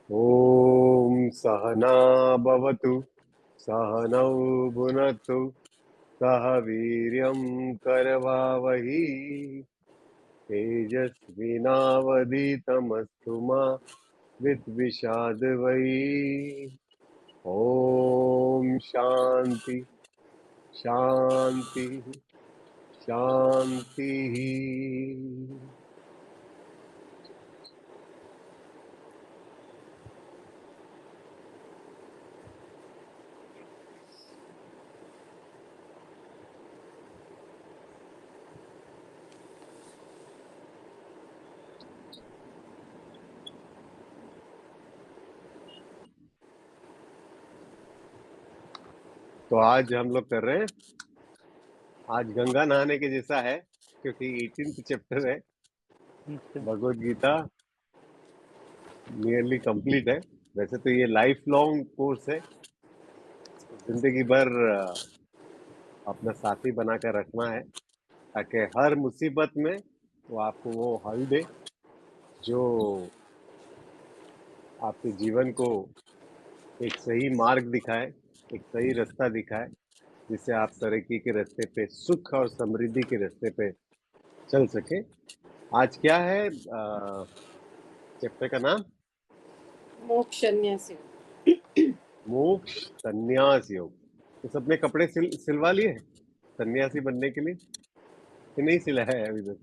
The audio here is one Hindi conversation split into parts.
ॐ सहना भवतु सहनौ भुनक्तु सह वीर्यं करवावहि तेजस्विनावधीतमस्तु मा विद्विषाद्वै। ॐ शान्ति शान्ति शान्तिः। तो आज हम लोग कर रहे हैं, आज गंगा नहाने के जैसा है क्योंकि 18th चैप्टर है भगवत गीता, नियरली कंप्लीट है। वैसे तो ये लाइफ लॉन्ग कोर्स है, जिंदगी भर अपना साथी बनाकर रखना है ताकि हर मुसीबत में वो आपको वो हल दे जो आपके जीवन को एक सही मार्ग दिखाए, एक सही रास्ता दिखाए, जिससे आप तरक्की के रास्ते पे, सुख और समृद्धि के रास्ते पे चल सके। आज क्या है चैप्टर का नाम? मोक्ष संन्यास योग। मोक्ष संन्यास योग। तो सबने कपड़े सिलवा लिए हैं सन्यासी बनने के लिए कि नहीं सिला है अभी तक?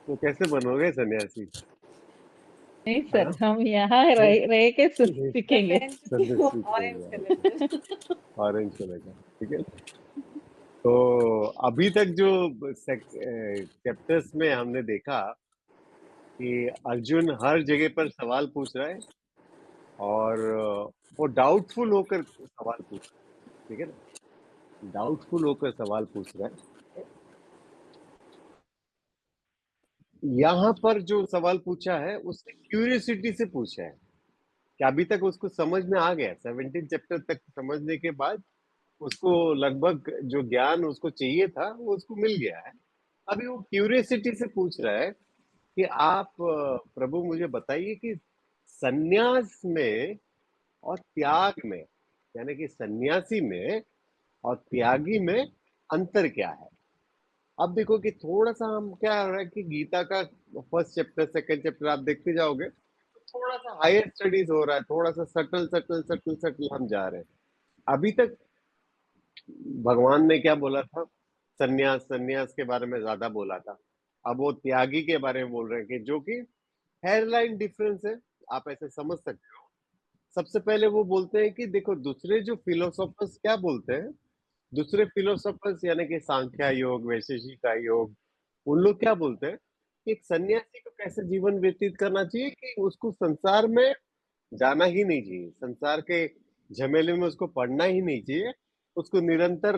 तो कैसे बनोगे सन्यासी? नहीं सर, हाँ? हम यहाँ रह के सीखेंगे। संन्यासी ऑरेंज कलर ऑरेंज कलर का, ठीक है। तो अभी तक जो चैप्टर्स में हमने देखा कि अर्जुन हर जगह पर सवाल पूछ रहा है और वो डाउटफुल होकर सवाल पूछ रहा है, ठीक है ना, डाउटफुल होकर सवाल पूछ रहा है। यहाँ पर जो सवाल पूछा है उसने क्यूरियोसिटी से पूछा है कि अभी तक उसको समझ में आ गया, 17 चैप्टर तक समझने के बाद उसको लगभग जो ज्ञान उसको चाहिए था वो उसको मिल गया है। अभी वो क्यूरियोसिटी से पूछ रहा है कि आप प्रभु मुझे बताइए कि सन्यास में और त्याग में, यानी कि सन्यासी में और त्यागी में अंतर क्या है। अब देखो कि थोड़ा सा हम क्या हो रहा है कि गीता का फर्स्ट चैप्टर सेकंड चैप्टर आप देखते जाओगे तो थोड़ा सा हायर स्टडीज हो रहा है, थोड़ा सा सटल सटल सटल सटल हम जा रहे हैं। अभी तक भगवान ने क्या बोला था? सन्यास, सन्यास के बारे में ज्यादा बोला था। अब वो त्यागी के बारे में बोल रहे हैं कि जो कि हेयरलाइन डिफरेंस है, आप ऐसे समझ सकते हो। सबसे पहले वो बोलते हैं कि देखो दूसरे जो फिलोसोफर्स क्या बोलते हैं, दूसरे फिलोसोफर्स यानी कि सांख्या योग, वैशेषिक योग, उन लोग क्या बोलते हैं कि एक सन्यासी को कैसे जीवन व्यतीत करना चाहिए कि उसको संसार में जाना ही नहीं चाहिए, संसार के झमेले में उसको पड़ना ही नहीं चाहिए, उसको निरंतर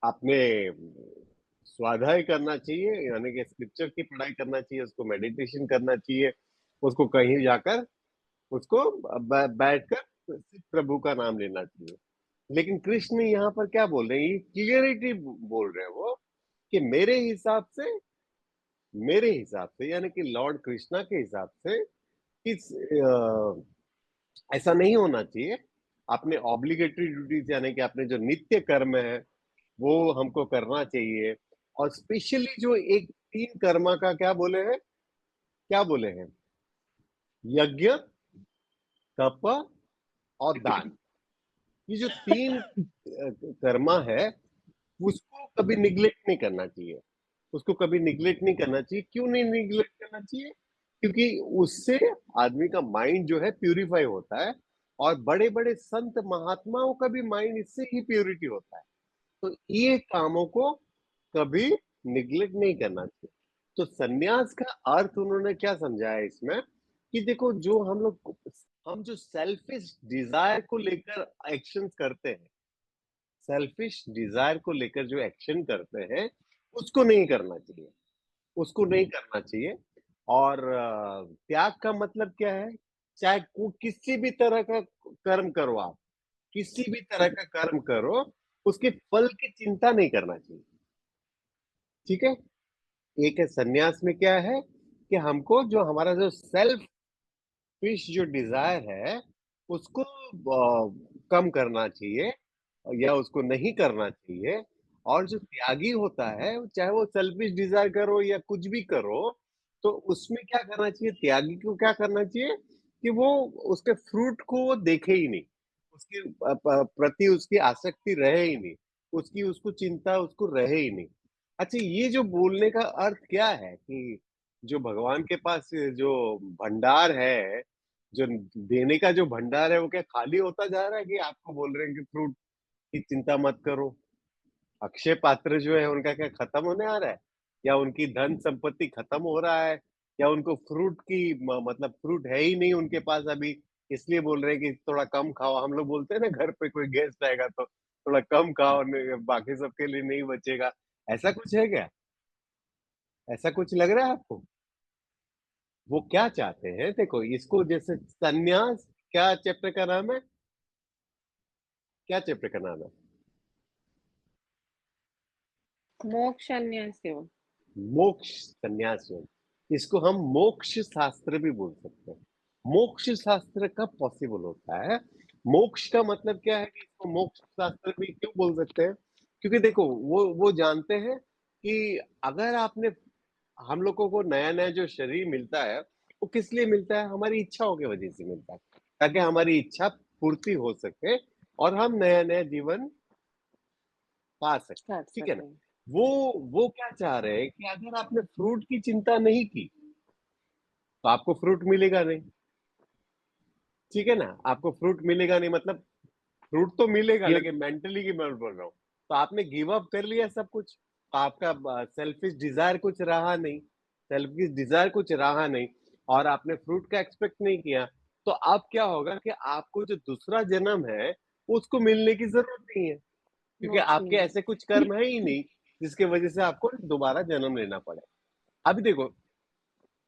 अपने स्वाध्याय करना चाहिए, यानी कि स्क्रिप्चर की पढ़ाई करना चाहिए, उसको मेडिटेशन करना चाहिए, उसको कहीं जाकर उसको बैठकर सिर्फ प्रभु का नाम लेना चाहिए। लेकिन कृष्ण यहाँ पर क्या बोल रहे हैं, ये क्लियरिटी बोल रहे हैं वो कि मेरे हिसाब से यानी कि लॉर्ड कृष्णा के हिसाब से इस ऐसा नहीं होना चाहिए। अपने ऑब्लिगेटरी ड्यूटीज यानी कि अपने जो नित्य कर्म है वो हमको करना चाहिए। और स्पेशली जो एक तीन कर्मा का क्या बोले हैं, यज्ञ, तप और दान। ये जो तीन कर्मा है उसको कभी निग्लेक्ट नहीं करना चाहिए, उसको कभी निग्लेक्ट नहीं करना चाहिए। क्यों नहीं निग्लेक्ट करना चाहिए? क्योंकि उससे आदमी का माइंड जो है प्यूरिफाई होता है, और बड़े बड़े संत महात्माओं का भी माइंड इससे ही प्यूरिटी होता है। तो ये कामों को कभी निग्लेक्ट नहीं करना चाहिए। तो सन्यास का अर्थ उन्होंने क्या समझाया इसमें कि देखो जो हम जो सेल्फिश डिजायर को लेकर एक्शंस करते हैं, सेल्फिश डिजायर को लेकर जो एक्शन करते हैं उसको नहीं करना चाहिए, उसको नहीं करना चाहिए। और त्याग का मतलब क्या है? चाहे किसी भी तरह का कर्म करो, आप किसी भी तरह का कर्म करो, उसके फल की चिंता नहीं करना चाहिए, ठीक है। एक है सन्यास में क्या है कि हमको जो हमारा जो सेल्फिश जो डिजायर है उसको कम करना चाहिए या उसको नहीं करना चाहिए। और जो त्यागी होता है, चाहे वो सेल्फिश डिजायर करो या कुछ भी करो, तो उसमें क्या करना चाहिए, त्यागी को क्या करना चाहिए कि वो उसके फ्रूट को वो देखे ही नहीं, उसके प्रति उसकी आसक्ति रहे ही नहीं, उसकी उसको चिंता उसको रहे ही नहीं। अच्छा, ये जो बोलने का अर्थ क्या है कि जो भगवान के पास जो भंडार है, जो देने का जो भंडार है, वो क्या खाली होता जा रहा है कि आपको बोल रहे हैं कि फ्रूट की चिंता मत करो? अक्षय पात्र जो है उनका क्या खत्म होने आ रहा है? या उनकी धन संपत्ति खत्म हो रहा है? या उनको फ्रूट की मतलब फ्रूट है ही नहीं उनके पास अभी, इसलिए बोल रहे हैं कि थोड़ा कम खाओ? हम लोग बोलते हैं ना, घर पे कोई गेस्ट आएगा तो थोड़ा कम खाओ, बाकी सबके लिए नहीं बचेगा। ऐसा कुछ है क्या? ऐसा कुछ लग रहा है आपको? वो क्या चाहते हैं, देखो इसको जैसे संन्यास, क्या चैप्टर का नाम है? क्या चैप्टर का नाम है? मोक्ष संन्यास योग। मोक्ष संन्यास योग। इसको हम मोक्ष शास्त्र भी बोल सकते हैं। मोक्ष शास्त्र कब पॉसिबल होता है? मोक्ष का मतलब क्या है कि इसको मोक्ष शास्त्र भी क्यों बोल सकते हैं? क्योंकि देखो वो जानते हैं कि अगर आपने, हम लोगों को नया नया जो शरीर मिलता है वो किस लिए मिलता है? हमारी इच्छाओं की वजह से मिलता है, ताकि हमारी इच्छा पूर्ति हो सके और हम नया नया जीवन पा सके। कर ठीक है ना? सकें। वो क्या चाह रहे हैं कि अगर आपने फ्रूट की चिंता नहीं की तो आपको फ्रूट मिलेगा नहीं। ठीक है ना? आपको फ्रूट मिलेगा नहीं मतलब फ्रूट तो मिलेगा, ये लेकिन मेंटली की मैं बोल रहा हूँ, तो आपने गिव अप कर लिया सब कुछ, तो आपका सेल्फिश डिजायर कुछ रहा नहीं, सेल्फिश डिजायर कुछ रहा नहीं, और आपने फ्रूट का एक्सपेक्ट नहीं किया, तो अब क्या होगा कि आपको जो दूसरा जन्म है उसको मिलने की जरूरत नहीं है, क्योंकि मोक्ष आपके मिले। ऐसे कुछ कर्म है ही नहीं जिसके वजह से आपको दोबारा जन्म लेना पड़े। अभी देखो,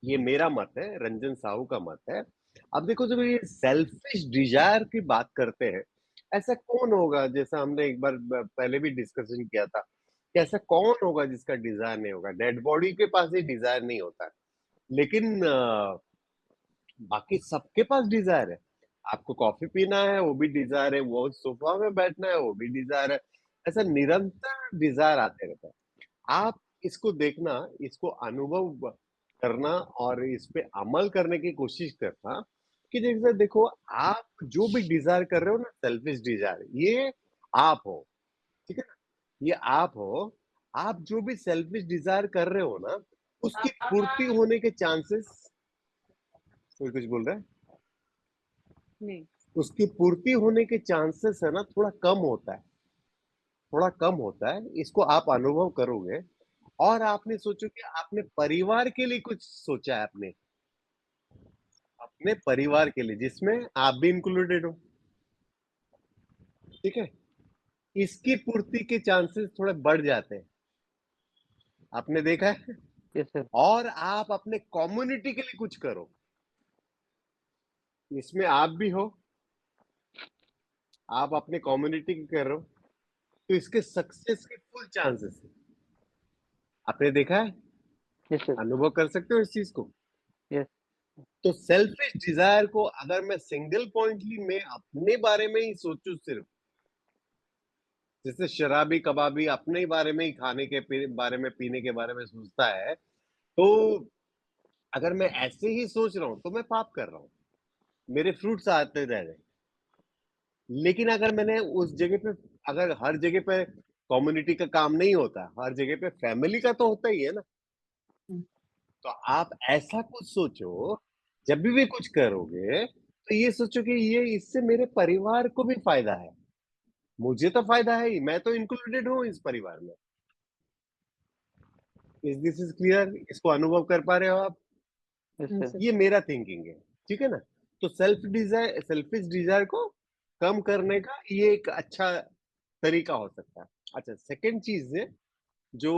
ये मेरा मत है, रंजन साहू का मत है। अब देखो, जब ये सेल्फिश डिजायर की बात करते हैं, ऐसा कौन होगा, जैसा हमने एक बार पहले भी डिस्कशन किया था, कि ऐसा कौन होगा जिसका डिजायर नहीं होगा? डेड बॉडी के पास ही डिजायर नहीं होता है, लेकिन बाकी सबके पास डिजायर है। आपको कॉफी पीना है, वो भी डिजायर है, वो सोफा में बैठना है, वो भी डिजायर है। ऐसा निरंतर डिजायर आते रहता है। आप इसको देखना, इसको अनुभव करना और इस पे अमल करने की कोशिश करना कि जैसे देखो, आप जो भी डिजायर कर रहे हो ना, सेल्फिश डिजायर, ये आप हो। ठीक है ना? ये आप हो। आप जो भी सेल्फिश डिजायर कर रहे हो ना, उसकी पूर्ति होने के चांसेस, कोई कुछ बोल रहा है, नहीं। उसकी पूर्ति होने के चांसेस है ना, थोड़ा कम होता है, थोड़ा कम होता है। इसको आप अनुभव करोगे और आपने सोचो कि आपने परिवार के लिए कुछ सोचा है, आपने अपने परिवार के लिए, जिसमें आप भी इंक्लूडेड हो। ठीक है? इसकी पूर्ति के चांसेस थोड़े बढ़ जाते हैं, आपने देखा है। Yes sir. और आप अपने कम्युनिटी के लिए कुछ करो, इसमें आप भी हो, आप अपने कम्युनिटी की कर रहे हो, तो इसके सक्सेस के फुल चांसेस है। आपने देखा है, यस सर। अनुभव कर सकते हो इस चीज को। यस। तो सेल्फिश डिजायर को अगर मैं सिंगल पॉइंटली मैं अपने बारे में ही सोचूं सिर्फ, जैसे शराबी कबाबी अपने ही बारे में ही खाने के बारे में, पीने के बारे में सोचता है, तो अगर मैं ऐसे ही सोच रहा हूं तो मैं पाप कर रहा हूं, मेरे फ्रूट्स आते रह रहे। लेकिन अगर मैंने उस जगह पे, अगर हर जगह पे कम्युनिटी का काम नहीं होता, हर जगह पे फैमिली का तो होता ही है ना, तो आप ऐसा कुछ सोचो, जब भी कुछ करोगे तो ये सोचो कि ये इससे मेरे परिवार को भी फायदा है, मुझे तो फायदा है ही, मैं तो इंक्लूडेड हूँ इस परिवार में। Is this is clear? इसको अनुभव कर पा रहे हो आप? यस हाँ सर। सर। ये मेरा थिंकिंग है। ठीक है ना? तो सेल्फिश डिजायर को कम करने का ये एक अच्छा तरीका हो सकता है। अच्छा, सेकंड चीज है जो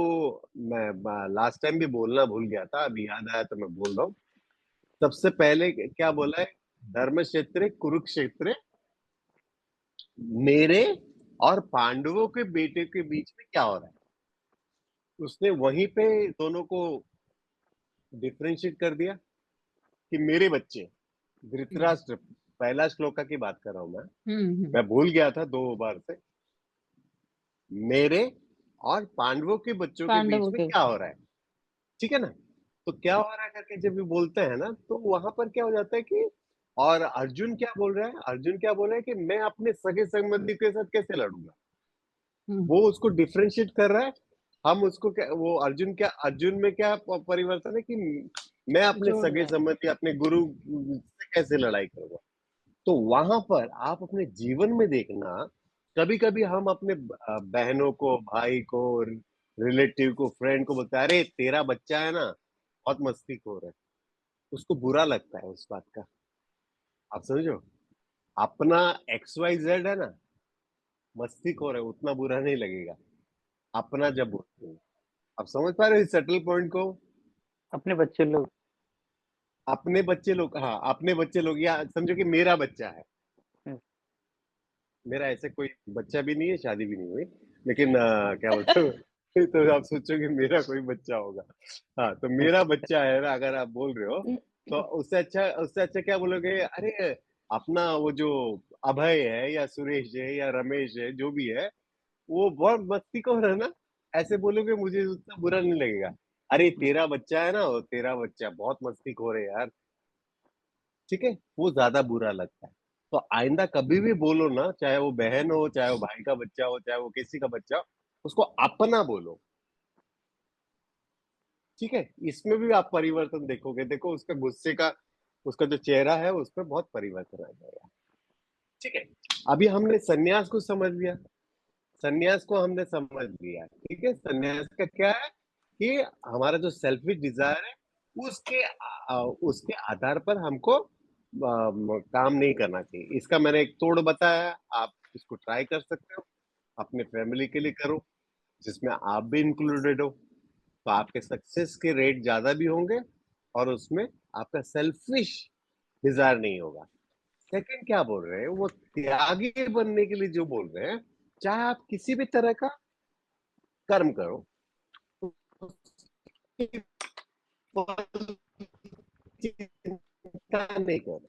मैं लास्ट टाइम भी बोलना भूल गया था, अभी याद आया तो मैं बोल रहा हूँ। सबसे पहले क्या बोला है? धर्म क्षेत्र कुरुक्षेत्र, मेरे और पांडवों के बेटे के बीच में क्या हो रहा है? उसने वहीं पे दोनों को डिफरेंशिएट कर दिया कि मेरे बच्चे, धृतराष्ट्र, पहला श्लोका की बात कर रहा हूं मैं भूल गया था 2 बार से। मेरे और पांडवों के बच्चों के बीच पांडवों में के क्या हो रहा है, ठीक है ना? तो क्या हो रहा है करके जब ये बोलते हैं ना, तो वहां पर क्या हो जाता है कि, और अर्जुन क्या बोल रहा है, अर्जुन क्या बोल रहा है कि मैं अपने सगे संबंधी के साथ कैसे लड़ूंगा, वो उसको डिफरेंशिएट कर रहा है। हम उसको क्या, वो अर्जुन में क्या परिवर्तन है कि मैं अपने जोड़ सगे रहा है। संबंधी, अपने गुरु से कैसे लड़ाई करूंगा। तो वहां पर आप अपने जीवन में देखना, कभी कभी हम अपने बहनों को, भाई को, रिलेटिव को, फ्रेंड को बोलते हैं, अरे तेरा बच्चा है ना बहुत मस्तीखोर है, उसको बुरा लगता है उस बात का। आप समझो, अपना XYZ है ना मस्तीखोर है, उतना बुरा नहीं लगेगा अपना जब बोलते हैं। आप समझ पा रहे हो इस सटल पॉइंट को? अपने बच्चे लोग। अपने बच्चे लोग, हाँ अपने बच्चे लोग, या समझो कि मेरा बच्चा है। हम्म, मेरा ऐसे कोई बच्चा भी नहीं है, शादी भी नहीं हुई, लेकिन क्या बोलते हो तो आप सोचोगे मेरा कोई बच्चा होगा। हाँ, तो मेरा बच्चा है ना, अगर आप बोल रहे हो तो उससे अच्छा क्या बोलोगे, अरे अपना वो जो अभय है या सुरेश है या रमेश है, जो भी है, वो बहुत मस्तीखोर है ना, ऐसे बोलोगे मुझे उतना बुरा नहीं लगेगा। अरे तेरा बच्चा है ना, वो तेरा बच्चा बहुत मस्तीखोर है यार, ठीक है, वो ज्यादा बुरा लगता है। तो आइंदा कभी भी बोलो ना, चाहे वो बहन हो, चाहे वो भाई का बच्चा हो, चाहे वो किसी का बच्चा हो, उसको अपना बोलो, ठीक है। इसमें भी आप परिवर्तन देखोगे, देखो उसका गुस्से का, उसका जो चेहरा है उसमें बहुत परिवर्तन आ जाएगा, ठीक है। अभी हमने सन्यास को समझ लिया, सन्यास को हमने समझ लिया, ठीक है। सन्यास का क्या है कि हमारा जो सेल्फिश डिजायर है, उसके आधार पर हमको काम नहीं करना चाहिए। इसका मैंने एक तोड़ बताया, आप इसको ट्राई कर सकते हो, अपने फैमिली के लिए करो जिसमें आप भी इंक्लूडेड हो, तो आपके सक्सेस के रेट ज्यादा भी होंगे और उसमें आपका सेल्फिश डिजायर नहीं होगा। सेकंड क्या बोल रहे हैं, वो त्यागी बनने के लिए जो बोल रहे हैं, चाहे आप किसी भी तरह का कर्म करो, उसकी फल चिंता नहीं करो।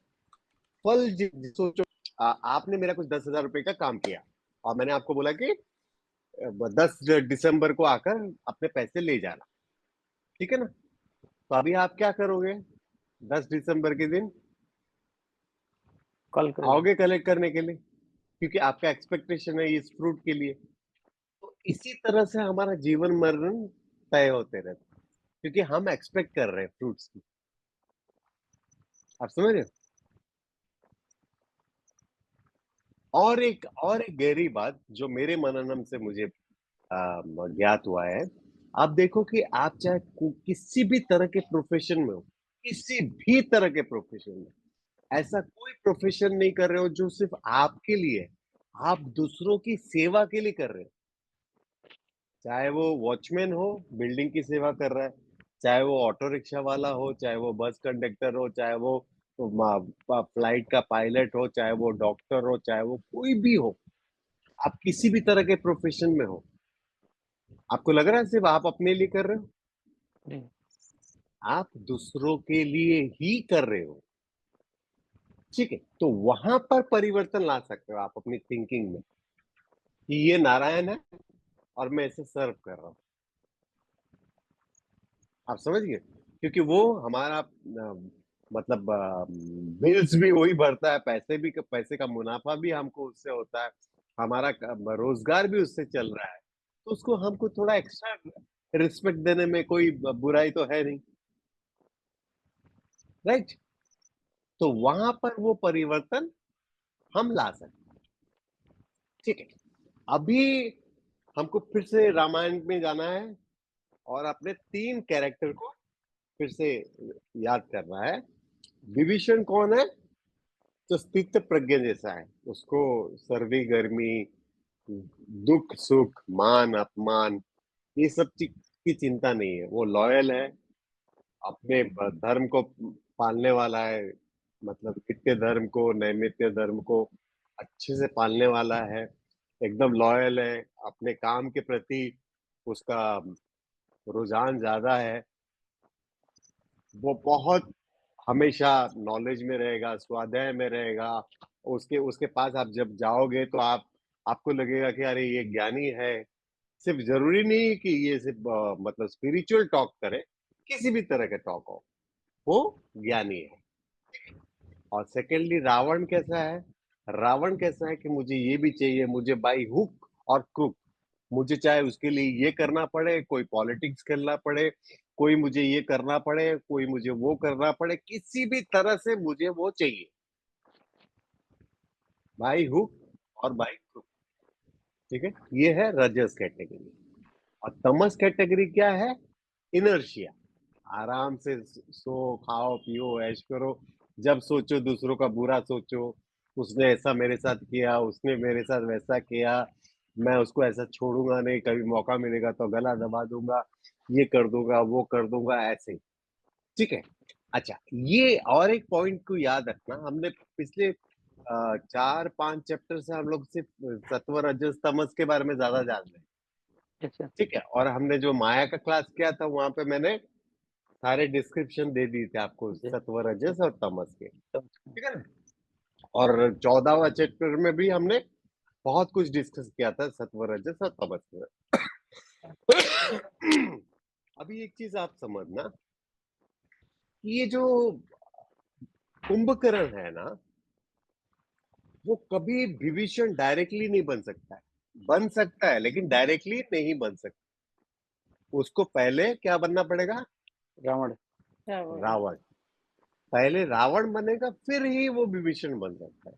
फल सोचो, आपने मेरा कुछ 10,000 रुपए का काम किया और मैंने आपको बोला कि 10 दिसंबर को आकर अपने पैसे ले जाना, ठीक है ना? तो अभी आप क्या करोगे, 10 दिसंबर के दिन कॉल करोगे। आओगे कलेक्ट करने के लिए, क्योंकि आपका एक्सपेक्टेशन है इस फ्रूट के लिए। तो इसी तरह से हमारा जीवन मरण तय होते रहते हैं, क्योंकि हम एक्सपेक्ट कर रहे हैं फ्रूट्स की। आप समझ रहे हो? और एक गहरी बात जो मेरे मननम से मुझे ज्ञात हुआ है, आप देखो कि आप चाहे किसी भी तरह के प्रोफेशन में हो, किसी भी तरह के प्रोफेशन में, ऐसा कोई प्रोफेशन नहीं कर रहे हो जो सिर्फ आपके लिए है, आप दूसरों की सेवा के लिए कर रहे हो। चाहे वो वॉचमैन हो, बिल्डिंग की सेवा कर रहा है, चाहे वो ऑटो रिक्शा वाला हो, चाहे वो बस कंडक्टर हो, चाहे वो फ्लाइट का पायलट हो, चाहे वो डॉक्टर हो, चाहे वो कोई भी हो, आप किसी भी तरह के प्रोफेशन में हो, आपको लग रहा है सिर्फ आप अपने लिए कर रहे हो? जी। आप दूसरों के लिए ही कर रहे हो, ठीक है। तो वहां पर परिवर्तन ला सकते हो आप अपनी थिंकिंग में कि ये नारायण है और मैं इसे सर्व कर रहा हूँ। आप समझ गए? क्योंकि वो हमारा मतलब बिल्स भी वही भरता है, पैसे का मुनाफा भी हमको उससे होता है, हमारा रोजगार भी उससे चल रहा है, तो उसको हमको थोड़ा एक्स्ट्रा रिस्पेक्ट देने में कोई बुराई तो है नहीं, राइट? तो वहां पर वो परिवर्तन हम ला सकते हैं, ठीक है। अभी हमको फिर से रामायण में जाना है और अपने 3 कैरेक्टर को फिर से याद करना है। विभीषण कौन है? तो स्थित प्रज्ञ जैसा है, उसको सर्दी गर्मी, दुख सुख, मान अपमान, ये सब चीज की चिंता नहीं है, वो लॉयल है, अपने धर्म को पालने वाला है, मतलब नित्य धर्म को, नैमित्य धर्म को अच्छे से पालने वाला है, एकदम लॉयल है, अपने काम के प्रति उसका रुझान ज्यादा है, वो बहुत हमेशा नॉलेज में रहेगा, स्वाध्याय में रहेगा। उसके उसके पास आप जब जाओगे तो आपको लगेगा कि अरे ये ज्ञानी है। सिर्फ जरूरी नहीं कि ये सिर्फ मतलब स्पिरिचुअल टॉक करे, किसी भी तरह का टॉक हो, वो ज्ञानी है। और सेकेंडली रावण कैसा है? रावण कैसा है कि मुझे ये भी चाहिए, मुझे बाई हुक और क्रुक, मुझे चाहे उसके लिए ये करना पड़े, कोई पॉलिटिक्स खेलना पड़े, कोई मुझे ये करना पड़े, कोई मुझे वो करना पड़े, किसी भी तरह से मुझे वो चाहिए, बाई हुक और बाई क्रुक। ठीक है, ये है रजस कैटेगरी। और तमस कैटेगरी क्या है? इनर्शिया। आराम से सो, खाओ, पियो, ऐश करो, जब सोचो दूसरों का बुरा सोचो, उसने ऐसा मेरे साथ किया, उसने मेरे साथ वैसा किया, मैं उसको ऐसा छोड़ूंगा नहीं, कभी मौका मिलेगा तो गला दबा दूंगा, ये कर दूंगा, वो कर दूंगा, ऐसे ही। ठीक है। अच्छा, ये और एक पॉइंट को याद रखना, हमने पिछले 4-5 चैप्टर से हम लोग सिर्फ सत्व रजस तमस के बारे में ज्यादा जान रहे हैं। अच्छा ठीक है, और हमने जो माया का क्लास किया था वहां पे मैंने सारे डिस्क्रिप्शन दे दिए थे आपको जी सत्व रजस और तमस के। समझ ठीक है ना? और 14वां चैप्टर में भी हमने बहुत कुछ डिस्कस किया था सत्व रजस और तमस में। अभी एक चीज आप समझना, ये जो कुंभकर्ण है ना, वो कभी विभीषण डायरेक्टली नहीं बन सकता है। बन सकता है लेकिन डायरेक्टली नहीं बन सकता। उसको पहले क्या बनना पड़ेगा? रावण रावण। रावण। पहले रावण बनेगा, फिर ही वो विभीषण बन सकता है।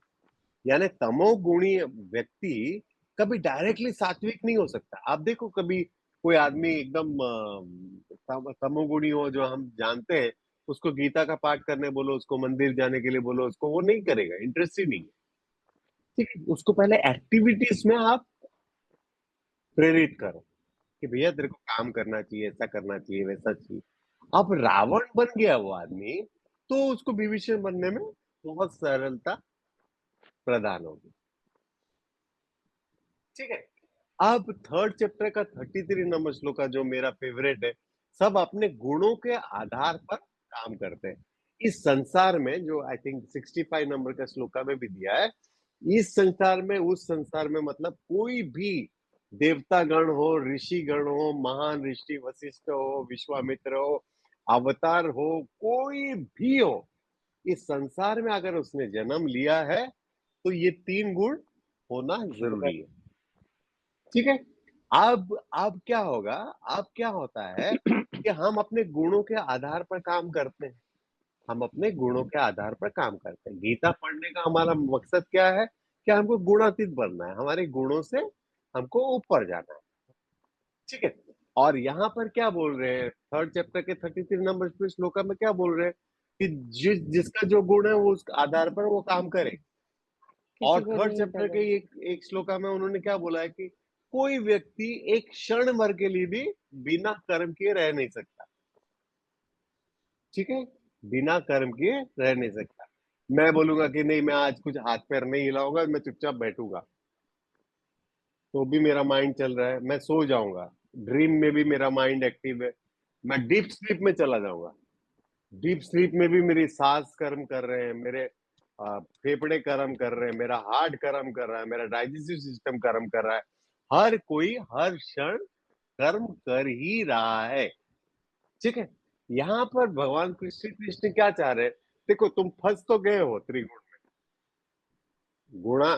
यानी तमोगुणी व्यक्ति कभी डायरेक्टली सात्विक नहीं हो सकता। आप देखो कभी कोई आदमी एकदम तमोगुणी हो जो हम जानते हैं, उसको गीता का पाठ करने बोलो, उसको मंदिर जाने के लिए बोलो, उसको वो नहीं करेगा, इंटरेस्ट ही नहीं है। ठीक है, उसको पहले एक्टिविटीज में आप प्रेरित करो कि भैया तेरे को काम करना चाहिए, ऐसा करना चाहिए, वैसा चाहिए। अब रावण बन गया वो आदमी, तो उसको विभीषण बनने में बहुत सरलता प्रदान होगी। ठीक है। अब थर्ड चैप्टर का 33 नंबर श्लोक का जो मेरा फेवरेट है, सब अपने गुणों के आधार पर काम करते हैं। इस संसार में जो आई थिंक 65 नंबर का श्लोका में भी दिया है, इस संसार में, उस संसार में मतलब कोई भी देवता गण हो, ऋषि गण हो, महान ऋषि वशिष्ठ हो, विश्वामित्र हो, अवतार हो, कोई भी हो, इस संसार में अगर उसने जन्म लिया है तो ये 3 गुण होना जरूरी है। ठीक है। अब क्या होगा? अब क्या होता है कि हम अपने गुणों के आधार पर काम करते हैं। हम अपने गुणों के आधार पर काम करते हैं। गीता पढ़ने का हमारा मकसद क्या है? कि हमको गुणातीत बनना है, हमारे गुणों से हमको ऊपर जाना है। ठीक है। और यहाँ पर क्या बोल रहे हैं, थर्ड चैप्टर के 33 नंबर श्लोक में क्या बोल रहे हैं कि जिसका जो गुण है वो उस आधार पर वो काम करे। किसी और को थर्ड नहीं चैप्टर के दबा। एक एक श्लोका में उन्होंने क्या बोला है कि कोई व्यक्ति एक क्षण भर के लिए भी बिना कर्म किए रह नहीं सकता। ठीक है, बिना कर्म किए रह नहीं सकता। मैं बोलूंगा कि नहीं, मैं आज कुछ हाथ पैर नहीं हिलाऊंगा, मैं चुपचाप बैठूंगा, तो भी मेरा माइंड चल रहा है, मैं सो जाऊंगा, ड्रीम में भी मेरा माइंड एक्टिव है, मैं डीप स्लीप में चला जाऊंगा। डीप स्लीप में भी मेरी सांस कर्म कर रहे हैं, मेरे फेफड़े कर्म कर रहे हैं, मेरा हार्ट कर्म कर रहा है, मेरा डाइजेस्टिव सिस्टम कर्म कर रहा है। हर कोई हर क्षण कर्म कर ही रहा है। ठीक है। यहाँ पर भगवान कृष्ण कृष्ण क्या चाह रहे हैं? देखो, तुम फंस तो गए हो त्रिगुण में, गुणा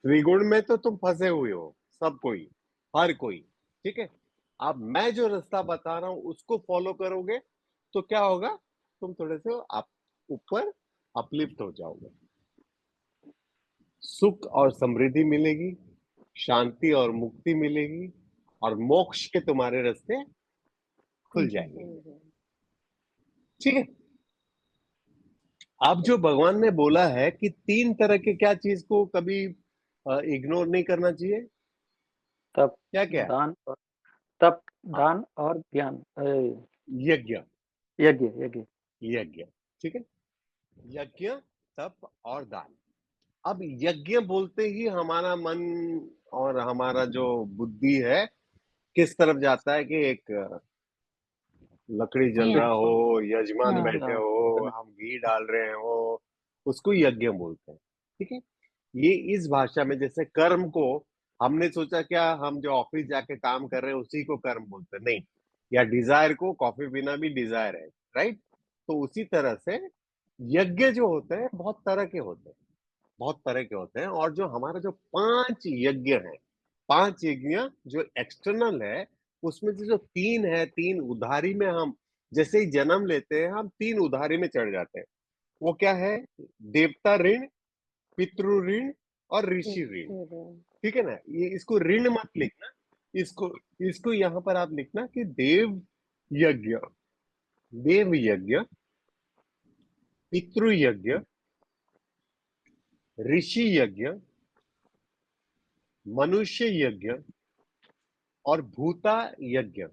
त्रिगुण में तो तुम फंसे हुए हो, सब कोई, हर कोई। ठीक है। अब मैं जो रास्ता बता रहा हूं उसको फॉलो करोगे तो क्या होगा? तुम थोड़े से आप ऊपर अपलिफ्ट हो जाओगे, सुख और समृद्धि मिलेगी, शांति और मुक्ति मिलेगी, और मोक्ष के तुम्हारे रास्ते खुल जाएंगे। ठीक है। अब जो भगवान ने बोला है कि 3 तरह के क्या चीज को कभी इग्नोर नहीं करना चाहिए, तप क्या क्या? दान और तप हाँ, दान और ध्यान यज्ञ। यज्ञ यज्ञ यज्ञ। ठीक है। यज्ञ, तप और दान। अब यज्ञ बोलते ही हमारा मन और हमारा जो बुद्धि है किस तरफ जाता है कि एक लकड़ी जल रहा हो, यजमान हाँ। बैठे हो, हम घी डाल रहे हो, उसको यज्ञ बोलते हैं। ठीक है, ये इस भाषा में, जैसे कर्म को हमने सोचा क्या हम जो ऑफिस जाके काम कर रहे हैं उसी को कर्म बोलते हैं, नहीं, या डिजायर को कॉफी पीना भी डिजायर है, राइट। तो उसी तरह से यज्ञ जो होते हैं बहुत तरह के होते हैं, बहुत तरह के होते हैं। और जो हमारा जो 5 यज्ञ है, 5 यज्ञ जो एक्सटर्नल है, उसमें से जो 3 है, 3 उधारी में हम जैसे ही जन्म लेते हैं हम 3 उधारी में चढ़ जाते हैं। वो क्या है? देवता ऋण, पितृ ऋण और ऋषि ऋण। ठीक है ना, ये इसको ऋण मत लिखना, इसको इसको यहाँ पर आप लिखना कि देव यज्ञ, देव यज्ञ, पितृ यज्ञ, ऋषि यज्ञ, मनुष्य यज्ञ और भूता यज्ञ।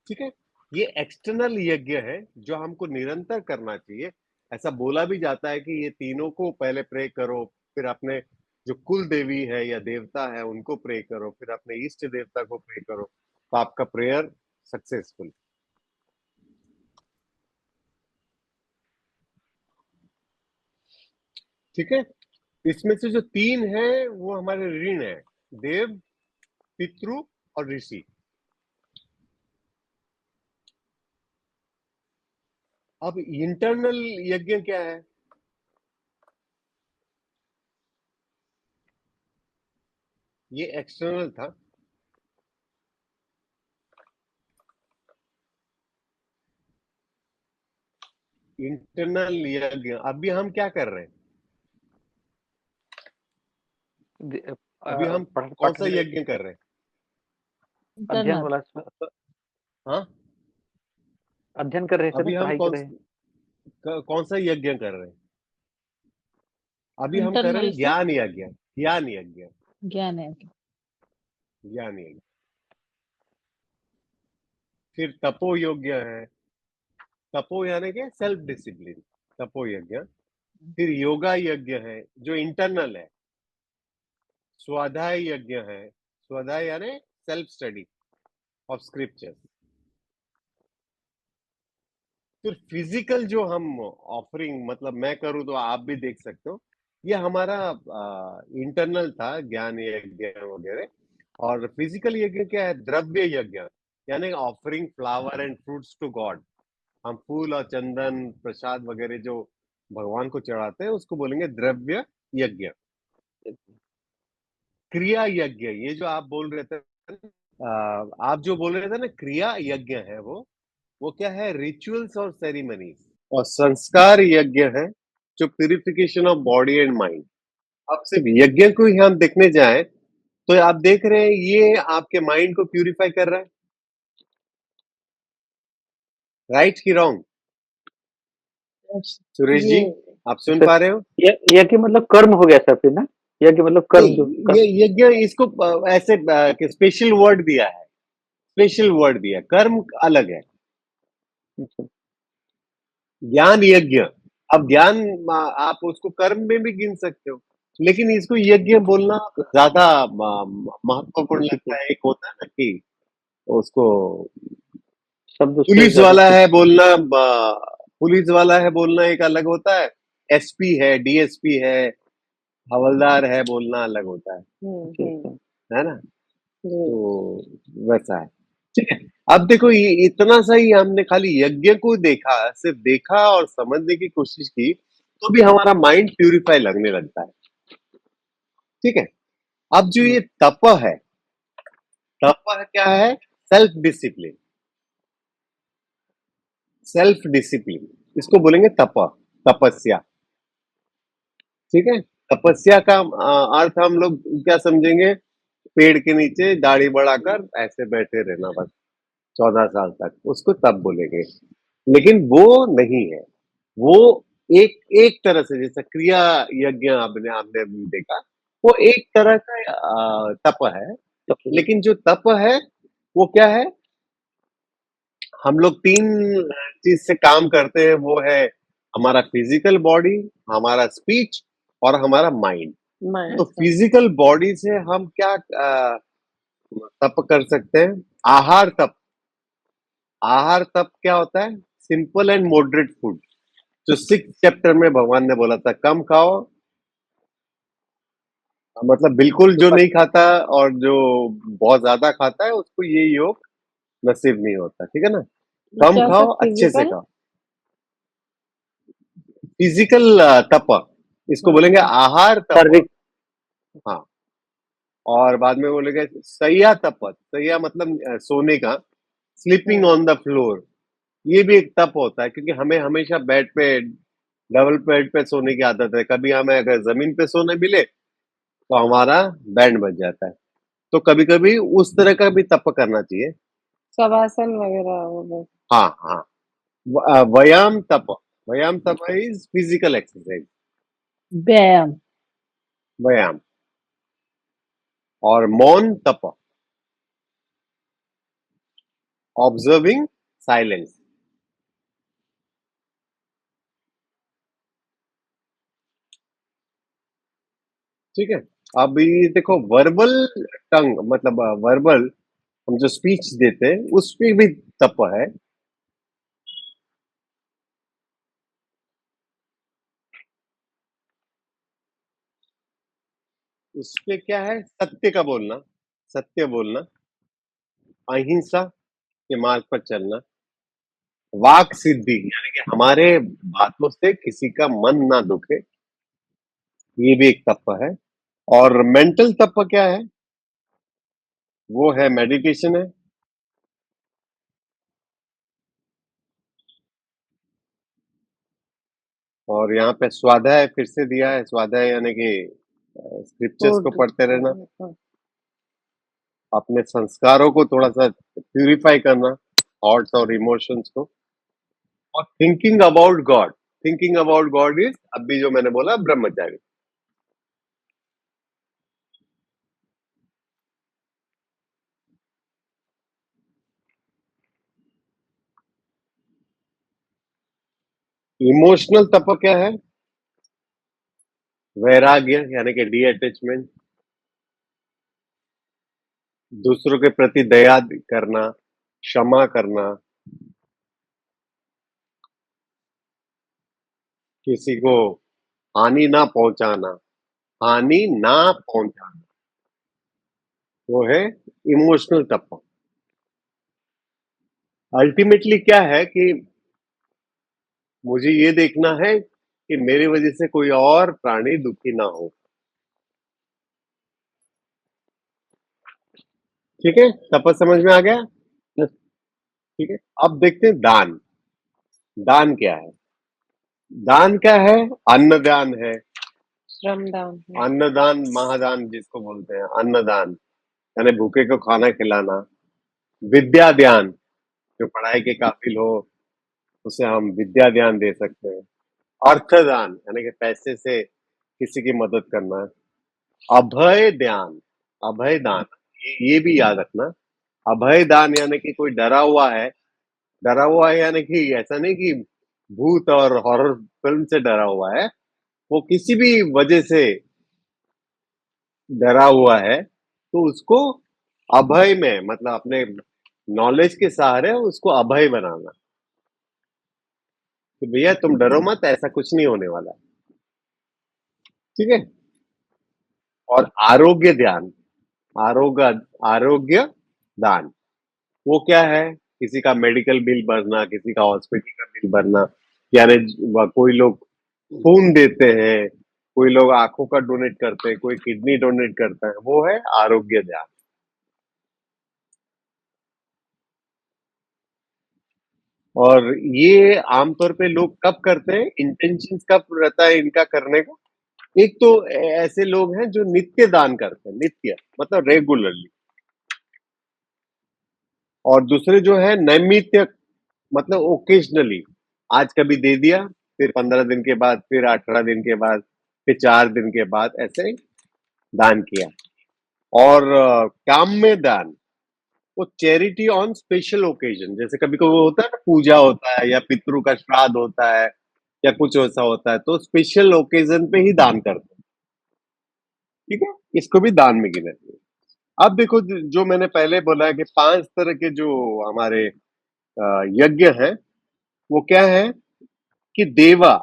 ठीक है, ये एक्सटर्नल यज्ञ है जो हमको निरंतर करना चाहिए। ऐसा बोला भी जाता है कि ये तीनों को पहले प्रे करो, फिर अपने जो कुल देवी है या देवता है उनको प्रे करो, फिर अपने इष्ट देवता को प्रे करो, तो आपका प्रेयर सक्सेसफुल। ठीक है, इसमें से जो 3 है वो हमारे ऋण है, देव, पितृ और ऋषि। अब इंटरनल यज्ञ क्या है? ये एक्सटर्नल था, इंटरनल यज्ञ। अभी हम क्या कर रहे हैं? अभी हम कौन सा यज्ञ कर रहे हैं? अध्ययन Internal. वाला हाँ, अध्ययन कर रहे हैं सर, अभी हम पढ़ाई कर रहे हैं। कौन सा यज्ञ कर रहे हैं? अभी हम कर रहे Internal हैं sir. ज्ञान यज्ञ, ज्ञान यज्ञ, ज्ञान है। ज्ञान यज्ञ। फिर तपो यज्ञ है, तपो यानी कि सेल्फ डिसिप्लिन, तपो यज्ञ। फिर योगा यज्ञ है जो इंटरनल है, स्वाध्याय यज्ञ है, स्वाध्याय यानी सेल्फ स्टडी ऑफ स्क्रिप्चर। फिर फिजिकल जो हम ऑफरिंग, मतलब मैं करूं तो आप भी देख सकते हो, ये हमारा इंटरनल था, ज्ञान यज्ञ वगैरह। और फिजिकल यज्ञ क्या है? द्रव्य यज्ञ, यानी offering flower and fruits to God. हम फूल और चंदन प्रसाद वगैरह जो भगवान को चढ़ाते हैं उसको बोलेंगे द्रव्य यज्ञ। क्रिया यज्ञ, ये जो आप बोल रहे थे, आप जो बोल रहे थे ना, क्रिया यज्ञ है वो क्या है? रिचुअल्स और सेरिमनीज। और संस्कार यज्ञ है जो purification of body and mind. अब सिर्फ यज्ञ को ही हम देखने जाएं तो आप देख रहे हैं ये आपके माइंड को प्यूरिफाई कर रहा है, राइट की रॉन्ग? सुरेश जी, आप सुन पा रहे हो? यज्ञ मतलब कर्म हो गया सर फिर ना, यज्ञ मतलब कर्म जो ये यज्ञ, इसको ऐसे स्पेशल वर्ड दिया है, स्पेशल वर्ड दिया, कर्म अलग है। ज्ञान यज्ञ, अब ज्ञान आप उसको कर्म में भी गिन सकते हो, लेकिन इसको यज्ञ बोलना ज्यादा महत्वपूर्ण लगता है। एक होता है ना कि उसको शब्द पुलिस वाला है बोलना, पुलिस वाला है बोलना एक अलग होता है, एसपी है, डीएसपी है, हवलदार है बोलना अलग होता है ना? तो वैसा है। ठीक है, अब देखो ये इतना सा ही हमने खाली यज्ञ को देखा, सिर्फ देखा और समझने की कोशिश की, तो भी हमारा माइंड प्यूरिफाई लगने लगता है। ठीक है, अब जो ये तप है, तप क्या है? सेल्फ डिसिप्लिन, सेल्फ डिसिप्लिन, इसको बोलेंगे तप, तपस्या। ठीक है, तपस्या का अर्थ हम लोग क्या समझेंगे? पेड़ के नीचे दाढ़ी बढ़ाकर ऐसे बैठे रहना बस 14 साल तक, उसको तप बोलेंगे। लेकिन वो नहीं है, वो एक एक तरह से, जैसे क्रिया यज्ञ आपने आपने अभी देखा, वो एक तरह का तप है। लेकिन जो तप है वो क्या है? हम लोग 3 चीज से काम करते हैं, वो है हमारा फिजिकल बॉडी, हमारा स्पीच और हमारा माइंड। तो फिजिकल बॉडी से हम क्या तप कर सकते हैं? आहार तप। आहार तप क्या होता है? Simple and moderate food. जो 6th चैप्टर में भगवान ने बोला था, कम खाओ, मतलब बिल्कुल जो नहीं खाता और जो बहुत ज्यादा खाता है उसको ये योग नसीब नहीं होता, ठीक है ना? कम क्या खाओ, सब अच्छे से फिजिकल? खाओ। फिजिकल तप, इसको बोलेंगे अच्छा। आहार तप। शारीरिक हाँ, और बाद में बोलेंगे सैया तप। सैया मतलब सोने का, स्लीपिंग ऑन द फ्लोर। ये भी एक तप होता है, क्योंकि हमें हमेशा बेड पे, डबल बेड पे सोने की आदत है। कभी हमें अगर जमीन पे सोने मिले तो हमारा बैंड बज जाता है। तो कभी कभी उस तरह का भी तप करना चाहिए। शवासन वगैरह वो बस। हाँ हाँ। व्यायाम तप। व्यायाम तप इज फिजिकल एक्सरसाइज, व्यायाम। व्यायाम। और मौन तप, ऑब्जर्विंग साइलेंस। ठीक है। अभी देखो, वर्बल टंग मतलब वर्बल, हम जो स्पीच देते हैं उस पे भी तप है। उस पे क्या है? सत्य का बोलना, सत्य बोलना, अहिंसा के मार्ग पर चलना, वाक सिद्धि, यानी कि हमारे बातों से किसी का मन ना दुखे, ये भी एक तप है। और मेंटल तप क्या है? वो है मेडिटेशन है। और यहाँ पे स्वाध्याय फिर से दिया है। स्वाध्याय यानी कि स्क्रिप्चर्स को फूड। पढ़ते रहना, अपने संस्कारों को थोड़ा सा प्यूरिफाई करना, थॉट्स और इमोशंस को। और thinking about God. Thinking about God is अभी जो मैंने बोला, ब्रह्मचारी। इमोशनल तप क्या है? वैराग्य यानी कि डी अटैचमेंट, दूसरों के प्रति दया करना, क्षमा करना, किसी को हानि ना पहुंचाना, हानि ना पहुंचाना, वो है इमोशनल तप। अल्टीमेटली क्या है कि मुझे ये देखना है कि मेरी वजह से कोई और प्राणी दुखी ना हो। ठीक है, तप समझ में आ गया? ठीक है। अब देखते हैं दान। दान क्या है? दान क्या है? अन्नदान है। श्रमदान है। अन्नदान, महादान जिसको बोलते हैं, अन्नदान यानी भूखे को खाना खिलाना। विद्या दान, जो पढ़ाई के काबिल हो उसे हम विद्या दान दे सकते हैं। अर्थदान यानी कि पैसे से किसी की मदद करना। अभय दान, अभय दान, ये भी याद रखना। अभय दान यानी कि कोई डरा हुआ है, डरा हुआ है यानी कि ऐसा नहीं कि भूत और हॉरर फिल्म से डरा हुआ है, वो किसी भी वजह से डरा हुआ है, तो उसको अभय में, मतलब अपने नॉलेज के सहारे उसको अभय बनाना कि भैया तुम डरो मत, ऐसा कुछ नहीं होने वाला। ठीक है। और आरोग्य ध्यान, आरोग्य, आरोग्य दान, वो क्या है? किसी का मेडिकल बिल भरना, किसी का हॉस्पिटल का बिल भरना, यानी कोई लोग खून देते हैं, कोई लोग आंखों का डोनेट करते हैं, कोई किडनी डोनेट करता है, वो है आरोग्य दान। और ये आमतौर पे लोग कब करते हैं? इंटेंशन कब रहता है इनका करने का? एक तो ऐसे लोग हैं जो नित्य दान करते हैं, नित्य मतलब रेगुलरली। और दूसरे जो है नैमित्य, मतलब ओकेजनली। आज कभी दे दिया, फिर 15 दिन के बाद, फिर 18 दिन के बाद, फिर 4 दिन के बाद, ऐसे दान किया। और काम में दान, वो चैरिटी ऑन स्पेशल ओकेजन, जैसे कभी कभी होता है ना, पूजा होता है या पितरों का श्राद्ध होता है या कुछ ऐसा होता है, तो स्पेशल ओकेजन पे ही दान करते हैं। ठीक है, इसको भी दान में गिना। अब देखो जो मैंने पहले बोला कि 5 तरह के जो हमारे यज्ञ हैं, वो क्या है कि देवा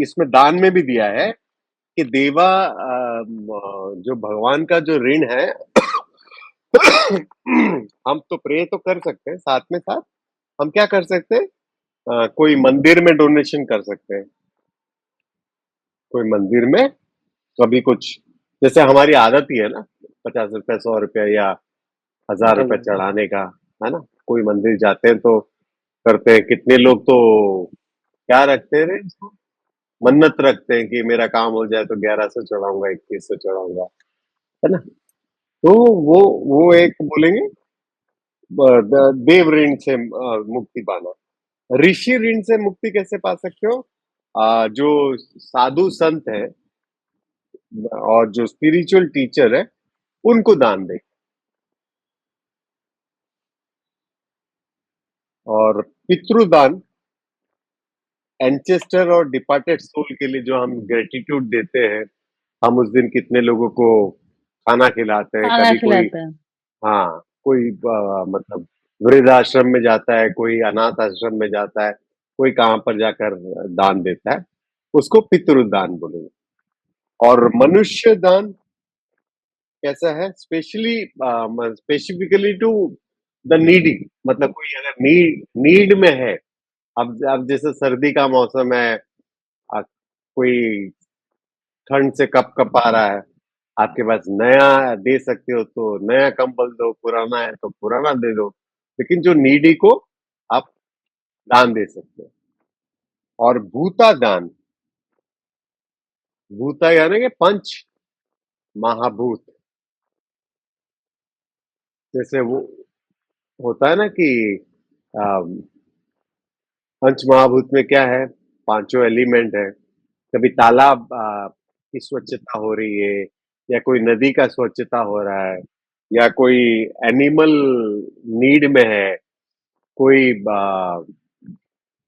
इसमें दान में भी दिया है कि देवा जो भगवान का जो ऋण है हम तो प्रे तो कर सकते हैं, साथ में साथ हम क्या कर सकते हैं, कोई मंदिर में डोनेशन कर सकते हैं, कोई मंदिर में कभी कुछ, जैसे हमारी आदत ही है ना 50 रुपए 100 रुपया या 1000 रुपए चढ़ाने का, है ना। कोई मंदिर जाते हैं तो करते हैं, कितने लोग तो क्या रखते हैं रे इसको, मन्नत रखते हैं कि मेरा काम हो जाए तो 1100 चढ़ाऊंगा, 2100 चढ़ाऊंगा, है ना। तो वो एक बोलेंगे देव ऋण से मुक्ति पाना। ऋषि ऋण से मुक्ति कैसे पा सकते हो? जो साधु संत है और जो स्पिरिचुअल टीचर है, उनको दान दे। और पितृदान, एंसेस्टर और डिपार्टेड सोल के लिए जो हम ग्रेटिट्यूड देते हैं, हम उस दिन कितने लोगों को खाना खिलाते हैं, खाना कभी कोई, खिलाते हैं। हाँ, कोई मतलब वृद्धाश्रम में जाता है, कोई अनाथ आश्रम में जाता है, कोई कहाँ पर जाकर दान देता है, उसको पितृदान बोलेंगे। और मनुष्य दान कैसा है? स्पेसिफिकली टू द नीडी, मतलब कोई अगर नीड में है, अब जैसे सर्दी का मौसम है, कोई ठंड से कप कप आ रहा है, आपके पास नया दे सकते हो तो नया कंबल दो, पुराना है तो पुराना दे दो, लेकिन जो नीडी को आप दान दे सकते हो। और भूता दान, भूता यानी कि पंच महाभूत, जैसे वो होता है ना कि अम, पंच महाभूत में क्या है, पांचों एलिमेंट है। कभी तालाब की स्वच्छता हो रही है, या कोई नदी का स्वच्छता हो रहा है, या कोई एनिमल नीड में है, कोई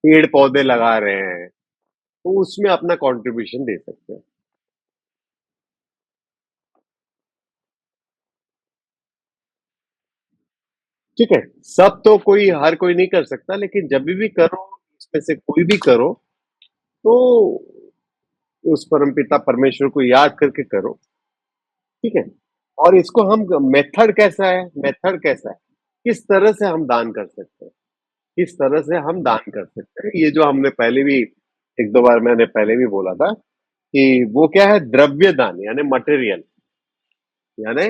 पेड़ पौधे लगा रहे हैं, तो उसमें अपना कंट्रीब्यूशन दे सकते हैं। ठीक है, सब तो कोई हर कोई नहीं कर सकता, लेकिन जब भी करो, इसमें से कोई भी करो, तो उस परमपिता परमेश्वर को याद करके करो। ठीक है। और इसको हम मेथड कैसा है, मेथड कैसा है, किस तरह से हम दान कर सकते हैं, किस तरह से हम दान कर सकते हैं, ये जो हमने पहले भी एक दो बार मैंने पहले भी बोला था कि वो क्या है, द्रव्य दान यानी मटेरियल, यानी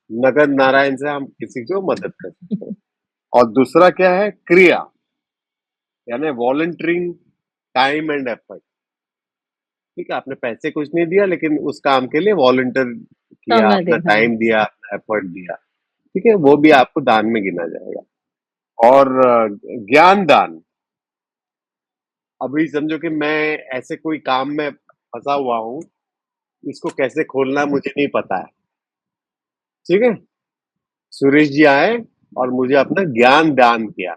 नगद नारायण से हम किसी को मदद कर सकते हैं। और दूसरा क्या है, क्रिया, यानी वॉलंटियरिंग टाइम एंड एफर्ट। ठीक है, आपने पैसे कुछ नहीं दिया, लेकिन उस काम के लिए वॉलंटियर किया, समय अपना दे, हाँ। टाइम दिया, अपना एफर्ट दिया। ठीक है, वो भी आपको दान में गिना जाएगा। और ज्ञान दान, अभी समझो कि मैं ऐसे कोई काम में फंसा हुआ हूँ, इसको कैसे खोलना मुझे नहीं पता है। ठीक है, सुरेश जी आए और मुझे अपना ज्ञान दान किया।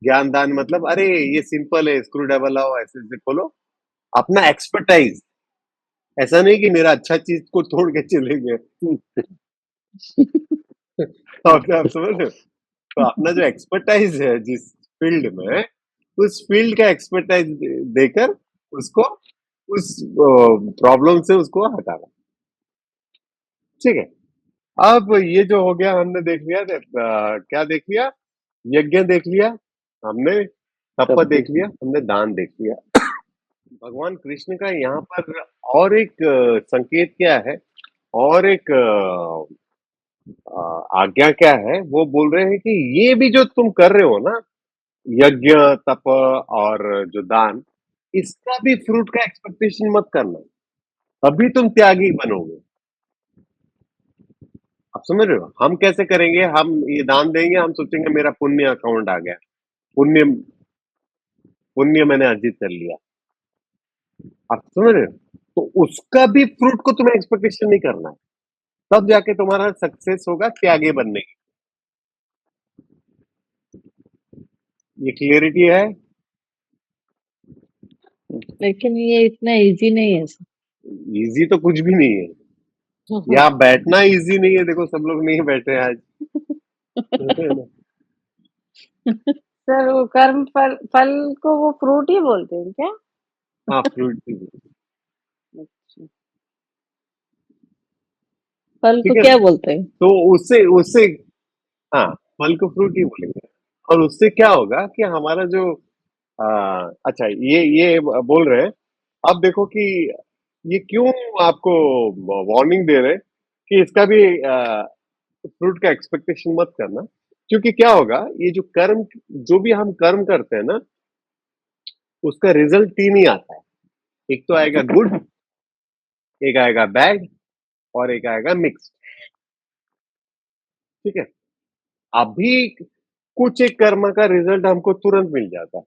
ज्ञान दान मतलब, अरे ये सिंपल है, स्क्रू ड्राइवर लाओ, ऐसे ऐसे खोलो। अपना एक्सपर्टाइज, ऐसा नहीं कि मेरा अच्छा चीज को तोड़ के चले गए। आप समझ रहे हो? तो अपना जो एक्सपर्टाइज है जिस फील्ड में, उस फील्ड का एक्सपर्टाइज देकर उसको, उस प्रॉब्लम से उसको हटाना। ठीक है। अब ये जो हो गया, हमने देख लिया, क्या देख लिया, यज्ञ देख लिया हमने, तप देख लिया हमने, दान देख लिया। भगवान कृष्ण का यहाँ पर और एक संकेत क्या है, और एक आज्ञा क्या है, वो बोल रहे हैं कि ये भी जो तुम कर रहे हो ना, यज्ञ तप और जो दान, इसका भी फ्रूट का एक्सपेक्टेशन मत करना, अभी तुम त्यागी बनोगे। आप समझ रहे हो, हम कैसे करेंगे, हम ये दान देंगे, हम सोचेंगे मेरा पुण्य अकाउंट आ गया, पुण्य, पुण्य मैंने अर्जित कर लिया। आप समझ रहे हो, तो उसका भी फ्रूट को तुम्हें एक्सपेक्टेशन नहीं करना है, तब जाके तुम्हारा सक्सेस होगा त्यागी बनने की। ये क्लियरिटी है? लेकिन ये इतना इजी नहीं है। इजी तो कुछ भी नहीं है। यहाँ बैठना इजी नहीं है, देखो सब लोग नहीं बैठे हैं आज। सर वो कर्म फल फल को वो फ्रूट ही बोलते हैं क्या? हाँ, फ्रूट भी। अच्छा। फल को ठीक है क्या ना? बोलते हैं? तो उससे उससे हाँ, फल को फ्रूट ही बोलेंगे। और उससे क्या होगा कि हमारा जो अच्छा, ये बोल रहे हैं। अब देखो कि ये क्यों आपको वार्निंग दे रहे हैं कि इसका भी फ्रूट का एक्सपेक्टेशन मत करना। क्योंकि क्या होगा, ये जो कर्म, जो भी हम कर्म करते हैं ना, उसका रिजल्ट तीन ही आता है। एक तो आएगा गुड, एक आएगा बैड, और एक आएगा मिक्स्ड। ठीक है। अभी कुछ एक कर्म का रिजल्ट हमको तुरंत मिल जाता है,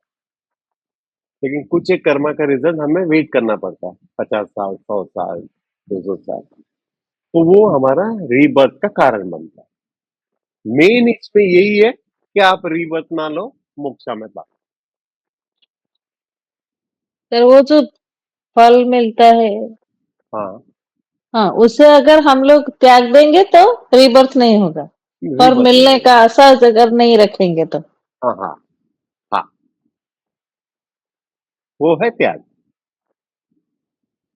लेकिन कुछ एक कर्म का रिजल्ट हमें वेट करना पड़ता है, 50 साल, 100 साल, 200 साल। तो वो हमारा रीबर्थ का कारण बनता है। मेन इसमें यही है कि आप रीबर्थ ना लो, मोक्षा में पाओ। सर वो जो फल मिलता है, हाँ, हाँ, उसे अगर हम लोग त्याग देंगे तो रीबर्थ नहीं होगा। पर रीबर्थ नहीं मिलने होगा। का आशा अगर नहीं रखेंगे तो। हाँ, हाँ, हाँ, वो है त्याग।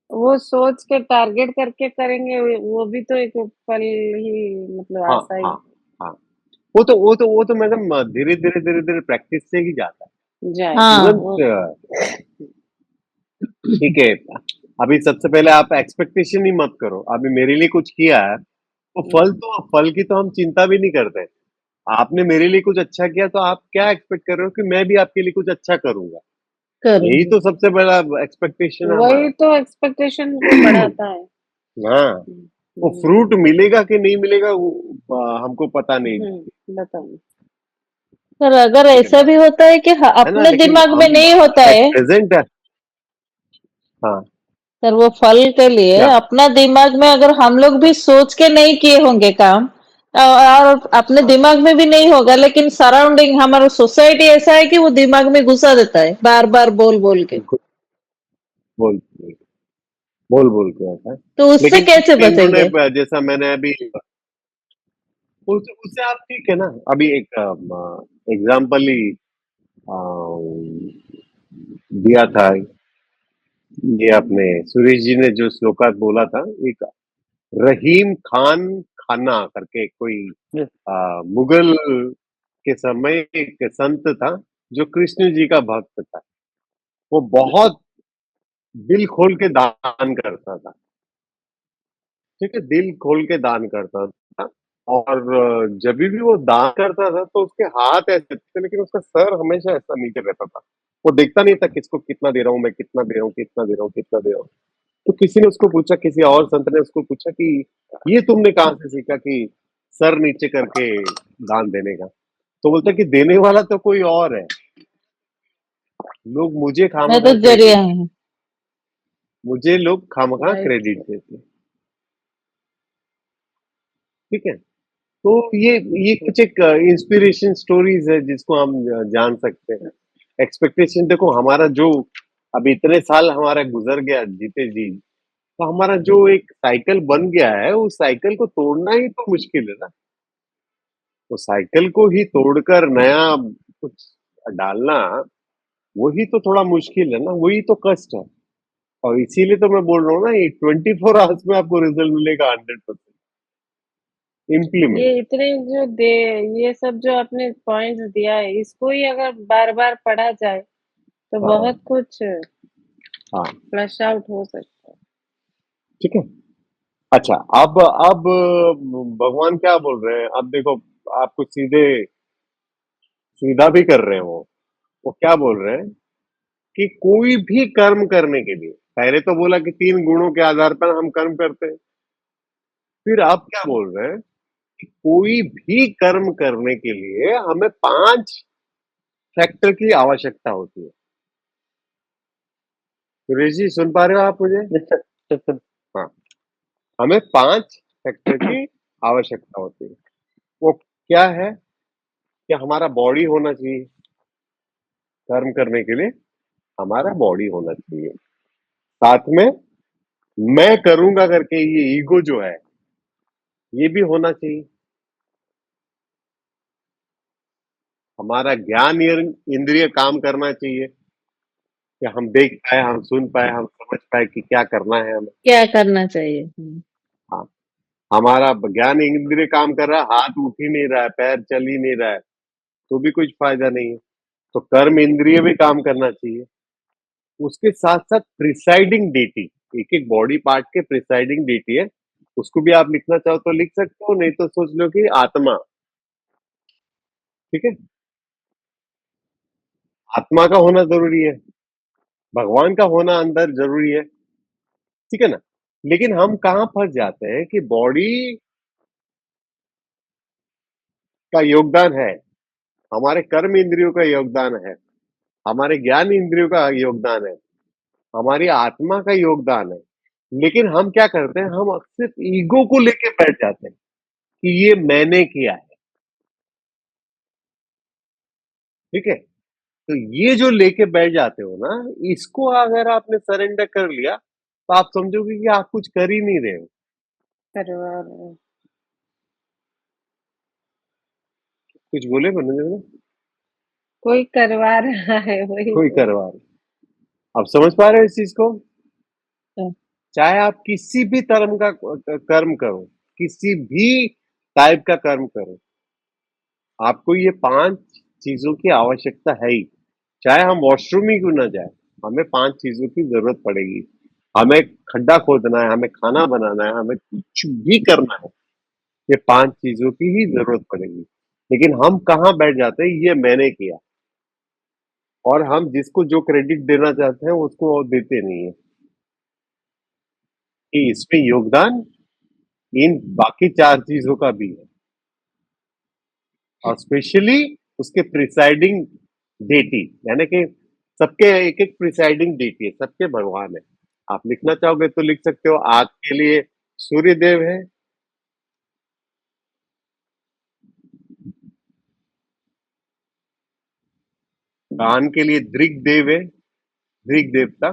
वो सोच के टारगेट करके करेंगे, वो भी तो एक फल ही, मतलब हाँ, आशा ही हाँ, हाँ। वो तो मैडम धीरे धीरे धीरे धीरे प्रैक्टिस से ही जाता है। जाएगा हाँ, वो। तुरंत ठीक है। अभी सबसे पहले आप एक्सपेक्टेशन ही मत करो। अभी मेरे लिए कुछ किया है, तो फल की तो हम चिंता भी नहीं करते। आपने मेरे लिए कुछ अच्छा किया, तो आप क्या एक्सपेक्ट कर रहे हो कि मैं भी आपके लिए कुछ अच्छा करूंगा। यही करूंगी। तो सबसे बड़ा एक्सपेक्टेशन है वही हमारा। तो एक्सपेक्टेशन को बढ़ाता है। हाँ, वो फ्रूट हम्म। मिलेगा कि नहीं मिलेगा, वो हमको पता नहीं। बताइए। सर अगर ठीक है ऐसा ना? भी होता है कि है ना? अपने लेकिन दिमाग में हम नहीं होता एट है, प्रेजेंट, हाँ, सर वो फल के लिए क्या? अपना दिमाग में अगर हम लोग भी सोच के नहीं किए होंगे काम, और अपने हाँ, दिमाग में भी नहीं होगा, लेकिन सराउंडिंग हमारा सोसाइटी ऐसा है कि वो दिमाग में घुसा देता है बार बार बोल बोल के। बिल्कुल। बोल बोल बोल के होता है। तो उससे लेकिन कैसे इन्होंने बचेंगे? जैसा मैंने अभी उससे आप ठीक है ना। अभी एक एग्जाम्पल ही दिया था। ये अपने सुरेश जी ने जो श्लोकात बोला था, एक रहीम खान खाना करके कोई Yes. मुगल के समय एक संत था, जो कृष्ण जी का भक्त था। वो बहुत दिल खोल के दान करता था। ठीक है, दिल खोल के दान करता था। और जब भी वो दान करता था, तो उसके हाथ ऐसे थे, लेकिन उसका सर हमेशा ऐसा नीचे रहता था। वो देखता नहीं था किसको कितना दे रहा हूँ, मैं कितना दे रहा हूँ, कितना दे रहा हूँ, कितना दे रहा हूँ। तो किसी ने उसको पूछा, किसी और संत ने उसको पूछा कि ये तुमने कहाँ से सीखा कि सर नीचे करके दान देने का? तो बोलता कि देने वाला तो कोई और है, लोग मुझे मैं खामखा तो जरिया क्रेडिट, हूँ। मुझे लोग खामखा राइट। क्रेडिट देते हैं। ठीक है। तो ये कुछ एक इंस्पिरेशन स्टोरीज है जिसको हम जान सकते हैं। एक्सपेक्टेशन देखो, हमारा जो अभी इतने साल हमारा गुजर गया जीते जी, तो हमारा जो एक साइकिल बन गया है, उस साइकिल को तोड़ना ही तो मुश्किल है ना। तो साइकिल को ही तोड़कर नया कुछ डालना, वही तो थोड़ा मुश्किल है ना, वही तो कष्ट है। और इसीलिए तो मैं बोल रहा हूँ ना, ये 24 आवर्स में आपको रिजल्ट मिलेगा 100%। ये इम्प्लीमेंट। इतने जो दे ये सब जो आपने पॉइंट्स दिया है, इसको ही अगर बार बार पढ़ा जाए तो हाँ, बहुत कुछ हाँ, फ्लश आउट हो सकता है। ठीक है। अच्छा, अब भगवान क्या बोल रहे हैं, अब देखो, आपको सीधे सीधा भी कर रहे हैं वो क्या बोल रहे हैं कि कोई भी कर्म करने के लिए, पहले तो बोला कि 3 गुणों के आधार पर हम कर्म करते हैं। फिर आप क्या बोल रहे हैं कि कोई भी कर्म करने के लिए हमें 5 फैक्टर की आवश्यकता होती है। सुरेश जी, सुन पा रहे हो आप मुझे? Yes, sir. Yes, sir. हाँ, हमें 5 फैक्टर की आवश्यकता होती है। वो क्या है कि हमारा बॉडी होना चाहिए, कर्म करने के लिए हमारा बॉडी होना चाहिए। साथ में मैं करूंगा करके ये ईगो जो है, ये भी होना चाहिए। हमारा ज्ञान इंद्रिय काम करना चाहिए कि हम देख पाए, हम सुन पाए, हम समझ पाए कि क्या करना है हमें। क्या करना चाहिए। हाँ, हमारा ज्ञान इंद्रिय काम कर रहा है, हाथ उठ ही नहीं रहा है, पैर चल ही नहीं रहा है, तो भी कुछ फायदा नहीं है। तो कर्म इंद्रिय भी काम करना चाहिए। उसके साथ साथ प्रिसाइडिंग डेटी, एक एक बॉडी पार्ट के प्रिसाइडिंग डेटी है, उसको भी आप लिखना चाहो तो लिख सकते हो, नहीं तो सोच लो कि आत्मा। ठीक है, आत्मा का होना जरूरी है, भगवान का होना अंदर जरूरी है। ठीक है ना। लेकिन हम कहाँ फंस जाते हैं कि बॉडी का योगदान है, हमारे कर्म इंद्रियों का योगदान है, हमारे ज्ञान इंद्रियों का योगदान है, हमारी आत्मा का योगदान है। लेकिन हम क्या करते हैं, हम सिर्फ ईगो को लेके बैठ जाते हैं कि ये मैंने किया है। ठीक है, तो ये जो लेके बैठ जाते हो ना, इसको अगर आपने सरेंडर कर लिया तो आप समझोगे कि आप कुछ कर ही नहीं रहे हो। परिवार कुछ बोले बनोज ने? कोई करवा रहा है वही कोई बोल। करवा रहे। आप समझ पा रहे हो इस चीज को? हाँ। चाहे आप किसी भी धर्म का कर्म करो, किसी भी टाइप का कर्म करो, आपको ये 5 चीजों की आवश्यकता है ही। चाहे हम वॉशरूम ही क्यों ना जाए, हमें 5 चीजों की जरूरत पड़ेगी। हमें खड्डा खोदना है, हमें खाना बनाना है, हमें कुछ भी करना है, ये 5 चीजों की ही जरूरत पड़ेगी। लेकिन हम कहाँ बैठ जाते हैं, ये मैंने किया, और हम जिसको जो क्रेडिट देना चाहते हैं उसको और देते नहीं है कि इसमें योगदान इन बाकी 4 चीजों का भी है, और स्पेशली उसके प्रिसाइडिंग डेटी, यानी कि सबके एक एक प्रिसाइडिंग डेटी है, सबके भगवान है। आप लिखना चाहोगे तो लिख सकते हो। आग के लिए सूर्य देव है, कान के लिए दृग देव है, दृग देवता।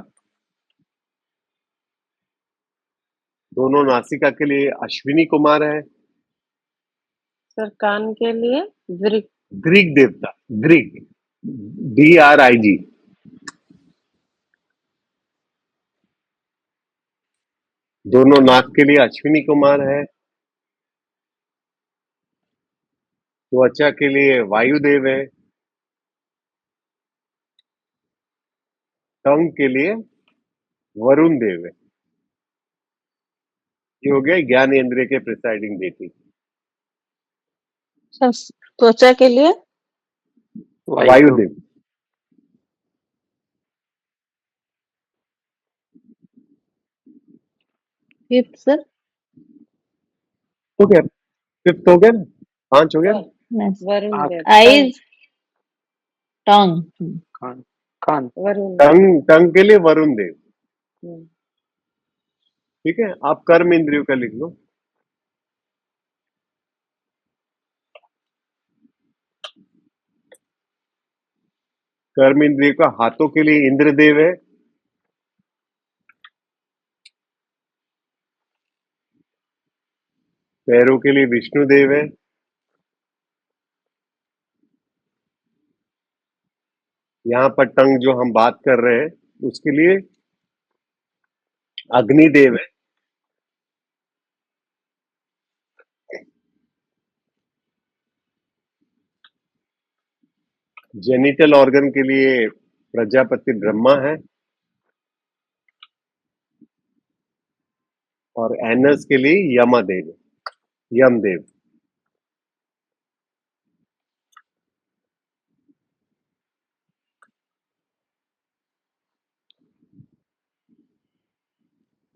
दोनों नासिका के लिए अश्विनी कुमार है, सर कान के लिए वृक। दृग देवता, दृग, DRIG। दोनों नाक के लिए अश्विनी कुमार है। त्वचा के लिए वायुदेव है। टंग के लिए वरुण देव है। ये हो गया ज्ञान इंद्रिय के प्रिसाइडिंग डेटी। त्वचा के लिए वायु। वायुदेव। Fifth sir. हो गया, 5th हो गया ना, 5 हो गया ना। वरुण आँख, देव टंग। आईज, टंग। कान, कान। वरुण देव। टंग, टंग के लिए वरुण देव। हम्म। ठीक है, आप कर्म इंद्रियों का लिख लो। कर्म इंद्रियों का हाथों के लिए इंद्रदेव है। पैरों के लिए विष्णु देव है। यहाँ पर टंग जो हम बात कर रहे हैं उसके लिए अग्निदेव है। जेनिटल ऑर्गन के लिए प्रजापति ब्रह्मा है, और एनस के लिए यमदेव है, यमदेव।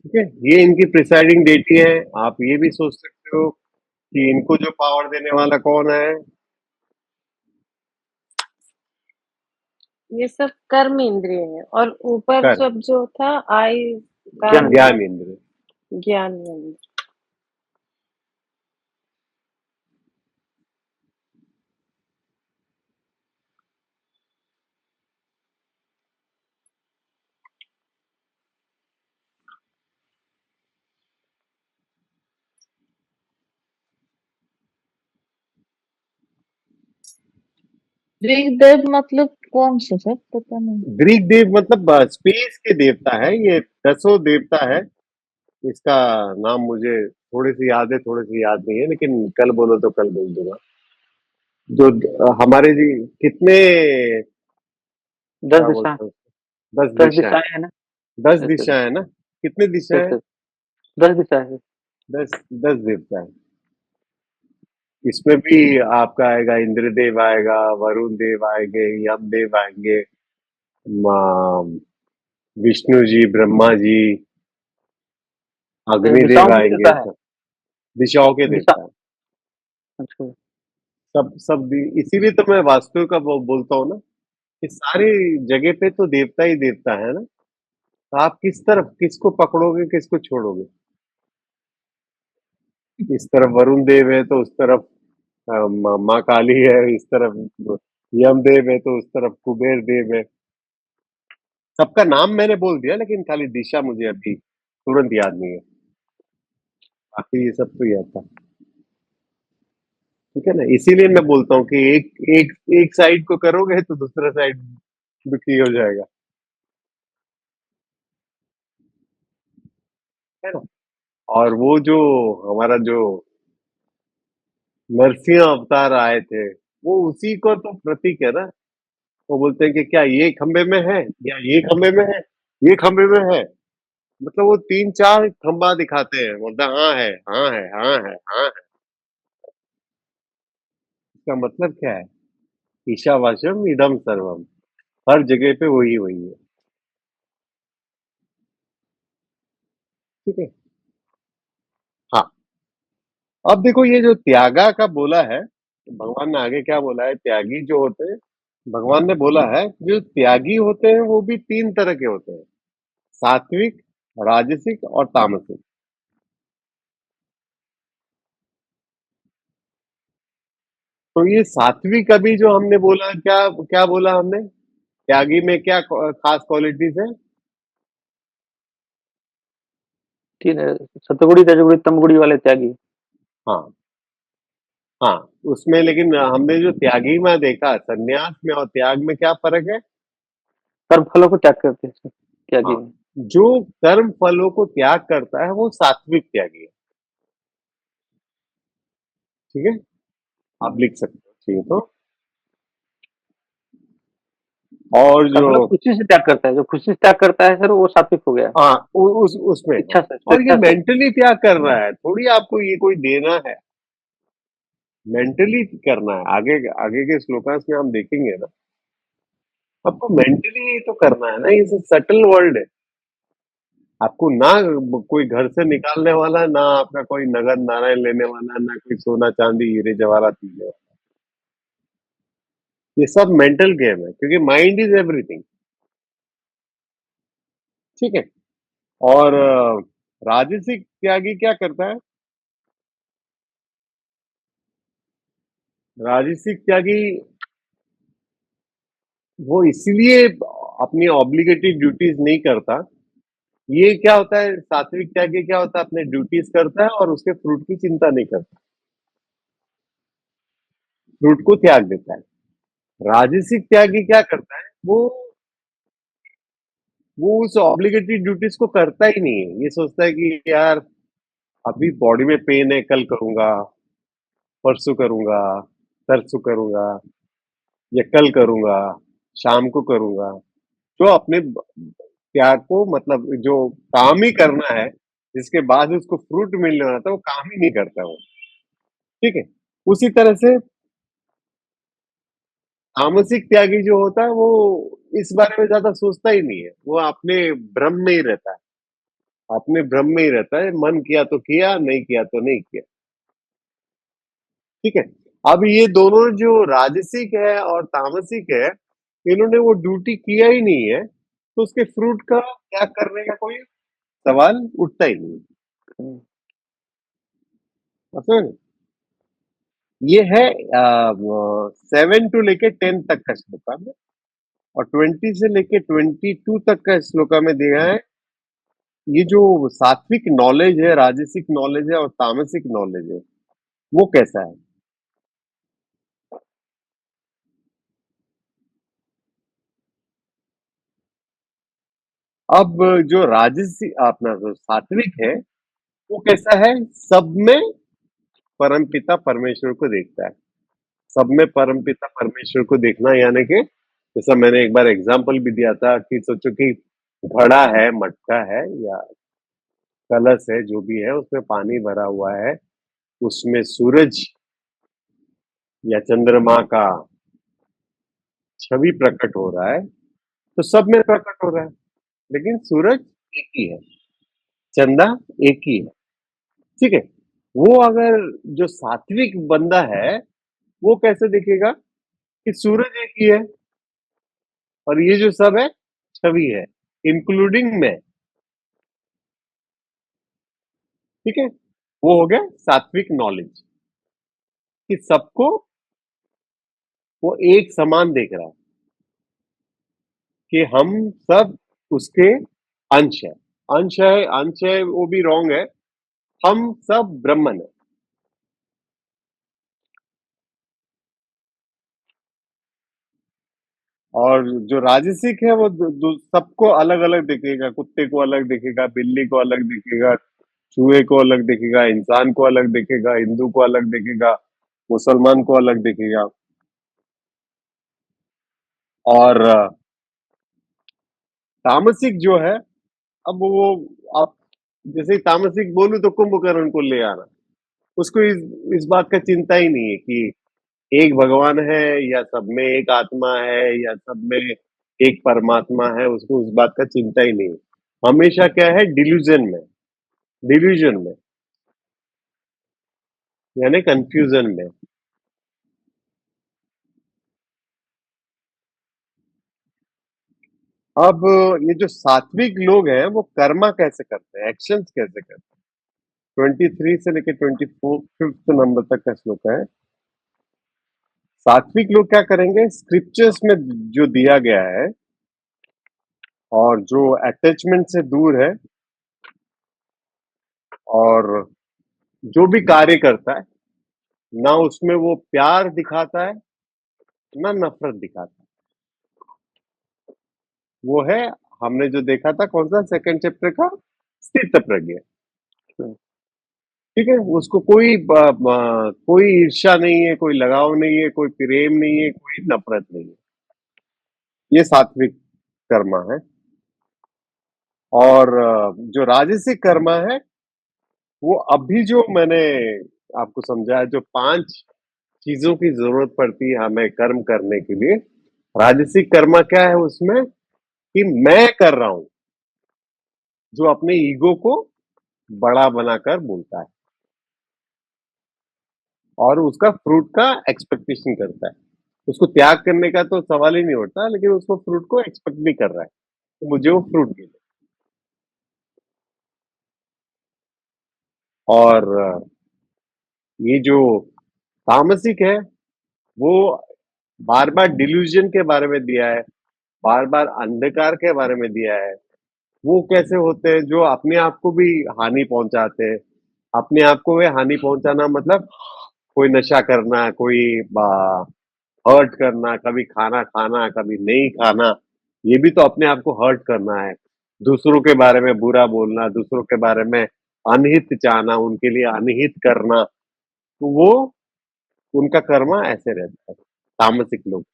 ठीक है, ये इनकी प्रिसाइडिंग डेटी है। आप ये भी सोच सकते हो कि इनको जो पावर देने वाला कौन है। ये सब कर्म इंद्रिय है और ऊपर कर सब जो था आई ज्ञान कान इंद्रिय। ज्ञान इंद्र। ज्ञान इंद्रिय। ग्रीक देव मतलब कौन से सर, पता नहीं। ग्रीक देव मतलब स्पेस के देवता है, ये 10 देवता है। इसका नाम मुझे थोड़े से याद है, थोड़े से याद नहीं है, लेकिन कल बोलो तो कल बोल दूंगा। जो हमारे जी कितने, 10 क्या दिशा, बोलते हैं, 10 10 दिशाएं, दिशाएं है ना? 10 यस यस दिशाएं है ना? कितने दिशाएं? यस, 10 दिशा है। 10 देवता है। इसमें भी आपका आएगा, इंद्रदेव आएगा, वरुण देव आएंगे, यमदेव आएंगे, विष्णु जी, ब्रह्मा जी, ये अग्निदेव दिशाओं की आएंगे, देवता है। सब दिशाओं के दिशा, देवता है। अच्छा। इसीलिए तो मैं वास्तु का बोलता हूँ ना, कि सारी जगह पे तो देवता ही देवता है ना। तो आप किस तरफ, किसको पकड़ोगे, किसको छोड़ोगे? इस तरफ वरुण देव है तो उस तरफ माँ काली है, इस तरफ यमदेव है तो उस तरफ कुबेर देव है। सबका नाम मैंने बोल दिया, लेकिन खाली दिशा मुझे अभी तुरंत याद नहीं है। बाकी ये सब तो याद था। ठीक है ना, इसीलिए मैं बोलता हूँ कि एक एक एक साइड को करोगे तो दूसरा साइड दुखी हो जाएगा, है ना। और वो जो हमारा जो नरसिंह अवतार आए थे, वो उसी को तो प्रतीक है ना। वो बोलते हैं कि क्या ये खंबे में है, या ये खंबे में है, ये खंबे में है। मतलब वो 3-4 खंबा दिखाते हैं, बोलता है, हाँ है, हाँ है, हाँ है, हाँ है। इसका मतलब क्या है? ईशावास्यम इदम सर्वम, हर जगह पे वही वही है। ठीक है। हाँ, अब देखो ये जो त्यागा का बोला है, भगवान ने आगे क्या बोला है, त्यागी जो होते हैं, भगवान ने बोला है जो त्यागी होते हैं वो भी 3 तरह के होते हैं, सात्विक, राजसिक और तामसिक। तो ये सात्विक अभी जो हमने बोला, क्या क्या बोला हमने, त्यागी में क्या खास क्वालिटीज है? तीन सतगुणी, रजगुणी, तमगुणी वाले त्यागी। हाँ, हाँ, उसमें लेकिन हमने जो त्यागी में देखा, संन्यास में और त्याग में क्या फर्क है? कर्म फलों को त्याग करते हैं त्यागी हाँ, में। जो कर्म फलों को त्याग करता है वो सात्विक त्यागी है। ठीक है, आप लिख सकते हो चाहिए तो। और कर्म जो, फलों को खुशी से त्याग करता है, जो खुशी से त्याग करता है सर वो सात्विक हो गया। हाँ, उसमें, हाँ। इच्छा से, और ये स्वेच्छा से। मेंटली त्याग कर रहा है, थोड़ी आपको ये कोई देना है, मेंटली करना है। आगे आगे के श्लोकास में हम देखेंगे ना, आपको मेंटली तो करना है ना। ये सटल वर्ल्ड है, आपको ना कोई घर से निकालने वाला, ना आपका कोई नगद नारायण लेने वाला, ना कोई सोना चांदी हीरे जवाहरात लेने वाला। ये सब मेंटल गेम है, क्योंकि माइंड इज एवरीथिंग। ठीक है। और राजसिक त्यागी क्या करता है? राजसिक त्यागी वो इसलिए अपनी ऑब्लिगेटेड ड्यूटीज नहीं करता। ये क्या होता है, सात्विक त्यागी क्या होता है, अपने ड्यूटीज करता है और उसके फ्रूट की चिंता नहीं करता, फ्रूट को त्याग देता है। राजसिक त्यागी क्या करता है, वो उस ऑब्लिगेटेड ड्यूटीज को करता ही नहीं है। ये सोचता है कि यार अभी बॉडी में पेन है, कल करूंगा, परसों करूंगा, तरसों करूंगा, या कल करूंगा, शाम को करूंगा। जो अपने त्याग को, मतलब जो काम ही करना है, जिसके बाद उसको फ्रूट मिलने वाला था, वो काम ही नहीं करता वो। ठीक है। उसी तरह से तामसिक त्यागी जो होता है, वो इस बारे में ज्यादा सोचता ही नहीं है, वो अपने भ्रम में ही रहता है, अपने भ्रम में ही रहता है। मन किया तो किया, नहीं किया तो नहीं किया। ठीक है। अब ये दोनों जो राजसिक है और तामसिक है, इन्होंने वो ड्यूटी किया ही नहीं है, तो उसके फ्रूट का क्या करने का कोई सवाल उठता ही नहीं। समझ में? ये है 7 टू लेके 10 तक का श्लोका में, और 20 से लेके 22 तक का श्लोका में दिया है। ये जो सात्विक नॉलेज है, राजसिक नॉलेज है और तामसिक नॉलेज है, वो कैसा है? अब जो राजसी अपना जो सात्विक है वो कैसा है, सब में परमपिता परमेश्वर को देखता है। सब में परमपिता परमेश्वर को देखना यानी कि जैसा मैंने एक बार एग्जाम्पल भी दिया था कि सोचो कि घड़ा है, मटका है या कलश है, जो भी है उसमें पानी भरा हुआ है, उसमें सूरज या चंद्रमा का छवि प्रकट हो रहा है, तो सब में प्रकट हो रहा है, लेकिन सूरज एक ही है, चंदा एक ही है, ठीक है। वो अगर जो सात्विक बंदा है वो कैसे दिखेगा कि सूरज एक ही है और ये जो सब है छवि है, इंक्लूडिंग मैं, ठीक है। वो हो गया सात्विक नॉलेज कि सबको वो एक समान देख रहा है कि हम सब उसके अंश है। अंश है वो भी रॉन्ग है, हम सब ब्रह्मन है। और जो राजसिक है वो सबको अलग अलग दिखेगा, कुत्ते को अलग दिखेगा, बिल्ली को अलग दिखेगा, चूहे को अलग दिखेगा, इंसान को अलग दिखेगा, हिंदू को अलग दिखेगा, मुसलमान को अलग दिखेगा। और तामसिक जो है, अब वो आप जैसे ही तामसिक बोलूं तो कुंभकर्ण को ले आना, उसको इस बात का चिंता ही नहीं है कि एक भगवान है या सब में एक आत्मा है या सब में एक परमात्मा है, उसको उस बात का चिंता ही नहीं है। हमेशा क्या है, डिल्यूजन में यानी कंफ्यूजन में। अब ये जो सात्विक लोग हैं वो कर्मा कैसे करते हैं, एक्शंस कैसे करते हैं, 23 से लेकर 24 फिफ्थ नंबर तक का श्लोक है। सात्विक लोग क्या करेंगे, स्क्रिप्चर्स में जो दिया गया है और जो अटैचमेंट से दूर है और जो भी कार्य करता है, ना उसमें वो प्यार दिखाता है ना नफरत दिखाता है। वो है, हमने जो देखा था कौन सा सेकंड चैप्टर का, स्थित प्रज्ञ, ठीक है। उसको कोई ईर्ष्या नहीं है, कोई लगाव नहीं है, कोई प्रेम नहीं है, कोई नफरत नहीं है। ये सात्विक कर्मा है। और जो राजसिक कर्मा है वो अभी जो मैंने आपको समझाया, जो 5 चीजों की जरूरत पड़ती है हमें कर्म करने के लिए। राजसिक कर्मा क्या है उसमें कि मैं कर रहा हूं, जो अपने ईगो को बड़ा बनाकर बोलता है और उसका फ्रूट का एक्सपेक्टेशन करता है। उसको त्याग करने का तो सवाल ही नहीं उठता, लेकिन उसको फ्रूट को एक्सपेक्ट भी कर रहा है तो मुझे वो फ्रूट मिले। और ये जो तामसिक है वो बार बार डिल्यूजन के बारे में दिया है, बार बार अंधकार के बारे में दिया है। वो कैसे होते हैं, जो अपने आप को भी हानि पहुंचाते हैं। अपने आप को वे हानि पहुंचाना मतलब कोई नशा करना, कोई हर्ट करना, कभी खाना खाना कभी नहीं खाना, ये भी तो अपने आप को हर्ट करना है। दूसरों के बारे में बुरा बोलना, दूसरों के बारे में अनहित चाहना, उनके लिए अनहित करना, तो वो उनका कर्मा ऐसे रहता है, तामसिक लोग।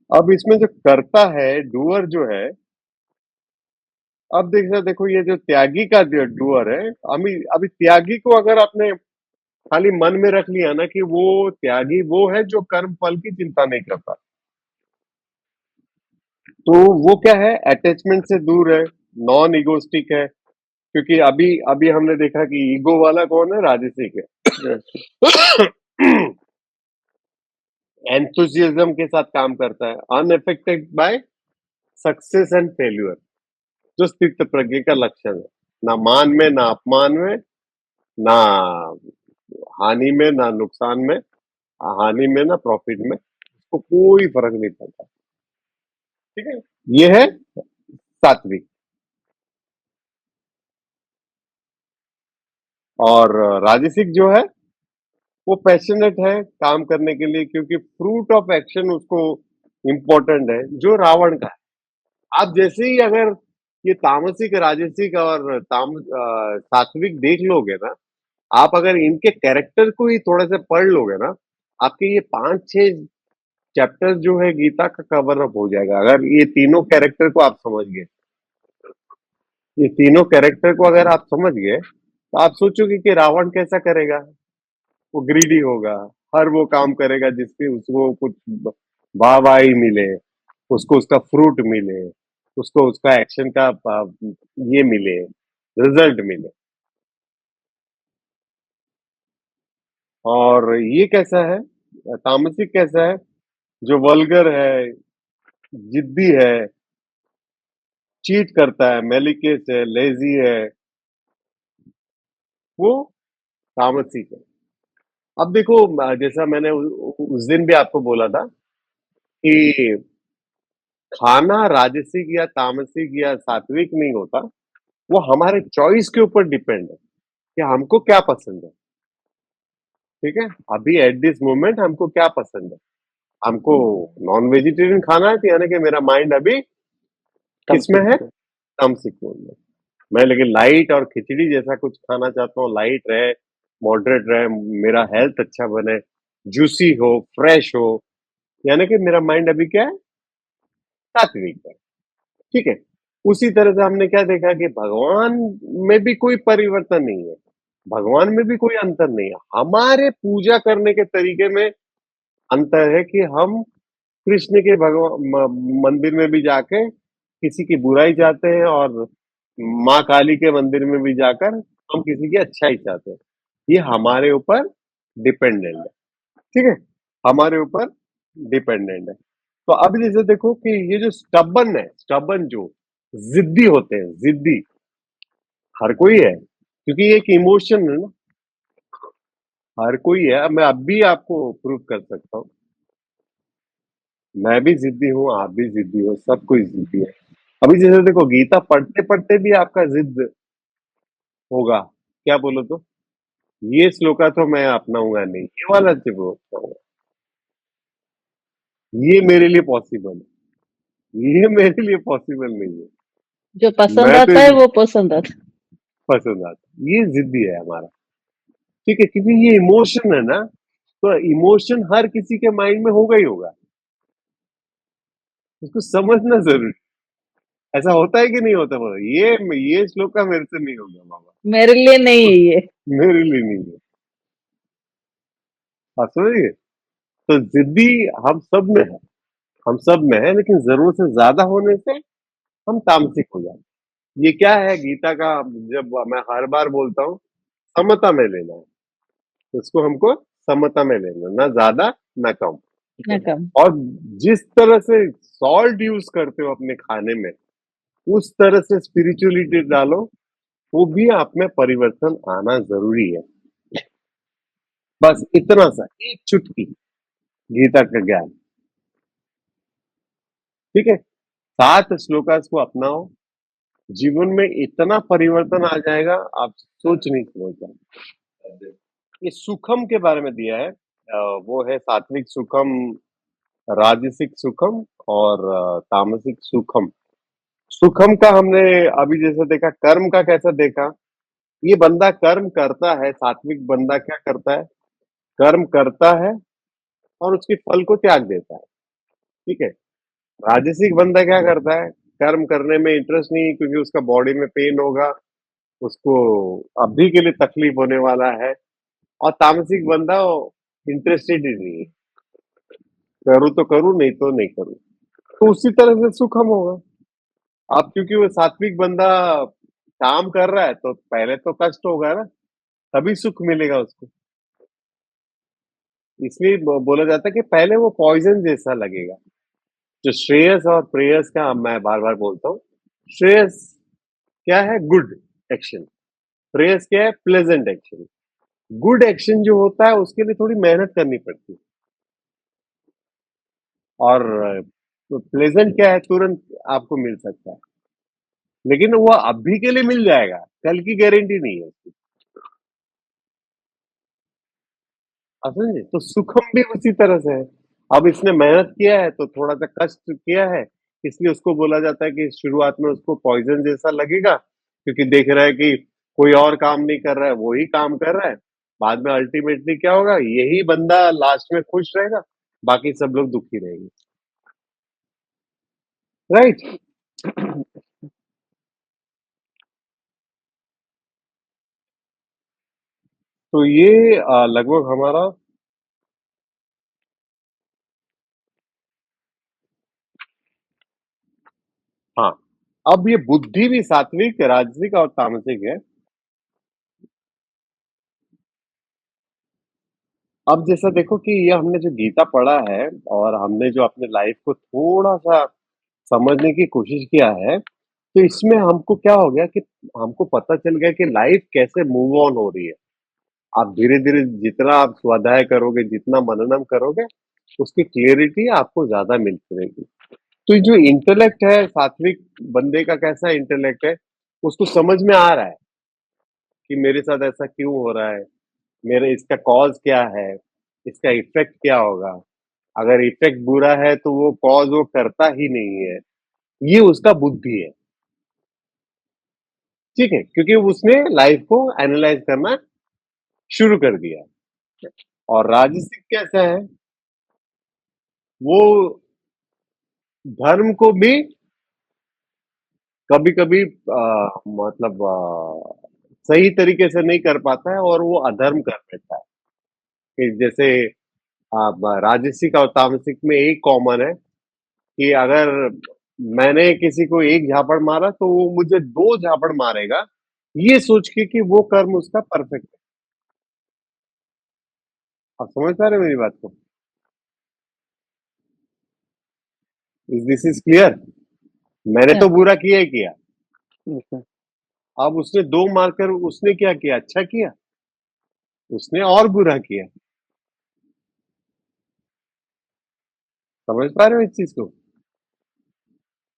अब इसमें जो करता है, डूअर जो है, अब देखो ये जो त्यागी का जो डूअर है, अभी त्यागी को अगर आपने खाली मन में रख लिया ना कि वो त्यागी वो है जो कर्म फल की चिंता नहीं करता, तो वो क्या है, अटैचमेंट से दूर है, नॉन इगोस्टिक है। क्योंकि अभी अभी हमने देखा कि ईगो वाला कौन है, राजसिक है। एंथुसियाज्म के साथ काम करता है, unaffected bye success and failure, जो स्थित प्रज्ञ का लक्षण है। ना मान में, ना अपमान में, ना हानि में, ना नुकसान में, हानि में ना प्रॉफिट में, उसको कोई फर्क नहीं पड़ता, ठीक है। ये है सात्विक। और राजसिक जो है वो पैशनेट है काम करने के लिए, क्योंकि फ्रूट ऑफ एक्शन उसको इम्पोर्टेंट है, जो रावण का है। आप जैसे ही अगर ये तामसिक, राजसिक और सात्विक देख लोगे ना, आप अगर इनके कैरेक्टर को ही थोड़ा सा पढ़ लोगे ना, आपके ये 5-6 चैप्टर जो है गीता का कवर अप हो जाएगा। अगर ये तीनों कैरेक्टर को आप समझ गए, ये तीनों कैरेक्टर को अगर आप समझ गए, तो आप सोचोगे कि रावण कैसा करेगा। वो ग्रीडी होगा, हर वो काम करेगा जिससे उसको कुछ वाहवाही मिले, उसको उसका फ्रूट मिले, उसको उसका एक्शन का ये मिले, रिजल्ट मिले। और ये कैसा है, तामसिक कैसा है, जो वल्गर है, जिद्दी है, चीट करता है, मेलिकेस है, लेजी है, वो तामसिक है। अब देखो, जैसा मैंने उस दिन भी आपको बोला था कि खाना राजसिक या तामसिक या सात्विक नहीं होता, वो हमारे चॉइस के ऊपर डिपेंड है कि हमको क्या पसंद है। ठीक है, अभी एट दिस मोमेंट हमको क्या पसंद है। हमको नॉन वेजिटेरियन खाना है, तो यानी कि मेरा माइंड अभी किसमें है, तामसिक। तामसिक मोड में। मैं लेकिन लाइट और खिचड़ी जैसा कुछ खाना चाहता हूँ, लाइट रहे, मॉडरेट रहे, मेरा हेल्थ अच्छा बने, जूसी हो, फ्रेश हो, यानी कि मेरा माइंड अभी क्या है, सात्विक है। ठीक है, उसी तरह से हमने क्या देखा कि भगवान में भी कोई परिवर्तन नहीं है, भगवान में भी कोई अंतर नहीं है। हमारे पूजा करने के तरीके में अंतर है कि हम कृष्ण के भगवान मंदिर में भी जाके किसी की बुराई चाहते हैं, और माँ काली के मंदिर में भी जाकर हम किसी की अच्छाई चाहते हैं। ये हमारे ऊपर डिपेंडेंट है। ठीक है, हमारे ऊपर डिपेंडेंट है। तो अब जैसे देखो कि ये जो स्टबन है, स्टबन जो जिद्दी होते हैं, जिद्दी हर कोई है, क्योंकि ये एक इमोशन है ना, हर कोई है। अब मैं अब भी आपको प्रूव कर सकता हूँ, मैं भी जिद्दी हूँ, आप भी जिद्दी हो, सब कोई जिद्दी है। अभी जैसे देखो, गीता पढ़ते पढ़ते भी आपका जिद होगा, क्या बोलो तो, ये श्लोका तो मैं अपनाऊंगा नहीं, ये वाला जब अपनाऊंगा, ये मेरे लिए पॉसिबल है, ये मेरे लिए पॉसिबल नहीं है। जो पसंद मैं तो आता है वो पसंद आता पसंद आता, ये जिद्दी है हमारा। ठीक है, क्योंकि ये इमोशन है ना, तो इमोशन हर किसी के माइंड में होगा ही होगा, उसको समझना जरूरी। ऐसा होता है कि नहीं होता, बोलो ये श्लोका मेरे से नहीं होगा बाबा, है। मेरे लिए नहीं है ये। मेरे लिए नहीं है। आप समझिए, तो जिद्दी हम सब में है, हम सब में है, लेकिन जरूरत से ज्यादा होने से हम तामसिक हो जाते हैं। ये क्या है गीता का, जब मैं हर बार बोलता हूँ, समता में लेना है, इसको हमको समता में लेना, ना ज्यादा ना कम। ना कम। और जिस तरह से सॉल्ट यूज करते हो अपने खाने में, उस तरह से स्पिरिचुअलिटी डालो, वो भी आप में परिवर्तन आना जरूरी है। बस इतना सा, एक चुटकी गीता का ज्ञान। ठीक है, 7 श्लोकास को अपनाओ, जीवन में इतना परिवर्तन आ जाएगा, आप सोच नहीं समझ। ये सुखम के बारे में दिया है, वो है सात्विक सुखम, राजसिक सुखम और तामसिक सुखम। सुखम का हमने अभी जैसे देखा, कर्म का कैसा देखा, ये बंदा कर्म करता है, सात्विक बंदा क्या करता है, कर्म करता है और उसके फल को त्याग देता है। ठीक है, राजसिक बंदा क्या करता है, कर्म करने में इंटरेस्ट नहीं, क्योंकि उसका बॉडी में पेन होगा, उसको अभी के लिए तकलीफ होने वाला है। और तामसिक बंदा इंटरेस्टेड ही नहीं है, करूँ तो करूँ, नहीं तो नहीं करूँ। तो उसी तरह से सुखम होगा। अब क्योंकि वो सात्विक बंदा काम कर रहा है, तो पहले तो कष्ट होगा ना, तभी सुख मिलेगा उसको। इसलिए बोला जाता है कि पहले वो पॉइजन जैसा लगेगा। जो श्रेयस और प्रेयस का मैं बार बार बोलता हूँ, श्रेयस क्या है, गुड एक्शन, प्रेयस क्या है, प्लेजेंट एक्शन। गुड एक्शन जो होता है उसके लिए थोड़ी मेहनत करनी पड़ती है, और प्लेजेंट क्या है, तुरंत आपको मिल सकता है, लेकिन वो अभी के लिए मिल जाएगा, कल की गारंटी नहीं है उसकी। आप समझे? तो सुखम भी उसी तरह से है। अब इसने मेहनत किया है तो थोड़ा सा कष्ट किया है, इसलिए उसको बोला जाता है कि शुरुआत में उसको पॉइजन जैसा लगेगा, क्योंकि देख रहा है कि कोई और काम नहीं कर रहा है, वो ही काम कर रहा है। बाद में अल्टीमेटली क्या होगा, यही बंदा लास्ट में खुश रहेगा, बाकी सब लोग दुखी रहेंगे। राइट? तो ये लगभग हमारा हाँ, अब ये बुद्धि भी सात्विक, राजसिक और तामसिक है। अब जैसा देखो कि ये हमने जो गीता पढ़ा है और हमने जो अपने लाइफ को थोड़ा-सा समझने की कोशिश किया है, तो इसमें हमको क्या हो गया कि हमको पता चल गया कि लाइफ कैसे मूव ऑन हो रही है। आप धीरे-धीरे जितना आप स्वाध्याय करोगे, जितना मननम करोगे, उसकी क्लैरिटी आपको ज़्यादा मिलती रहेगी। तो ये जो इंटेलेक्ट है, सात्विक बंदे का कैसा इंटेलेक्ट है, उसको समझ में आ रहा है कि मेरे साथ ऐसा क्यों हो रहा है, मेरे इसका कॉज़ क्या है, इसका इफ़ेक्ट क्या होगा। अगर इफ़ेक्ट बुरा है तो वो कॉज़ वो करता ही नहीं है। ये उसका बुद्धि है, ठीक है? क्योंकि उसने लाइफ़ को एनालाइज़ करना शुरू कर दिया। और राजसिक कैसा है, वो धर्म को भी कभी-कभी मतलब सही तरीके से नहीं कर पाता है और वो अधर्म कर देता है। कि जैसे राजसिक और तामसिक में एक कॉमन है कि अगर मैंने किसी को एक झापड़ मारा तो वो मुझे 2 झापड़ मारेगा, ये सोच के कि वो कर्म उसका परफेक्ट है। आप समझ पा रहे हो मेरी बात को? Is this is clear? मैंने Yeah. तो बुरा किया ही किया। अच्छा, अब उसने 2 मारकर उसने क्या किया? अच्छा किया? उसने और बुरा किया। समझ पा रहे हो इस चीज़ को?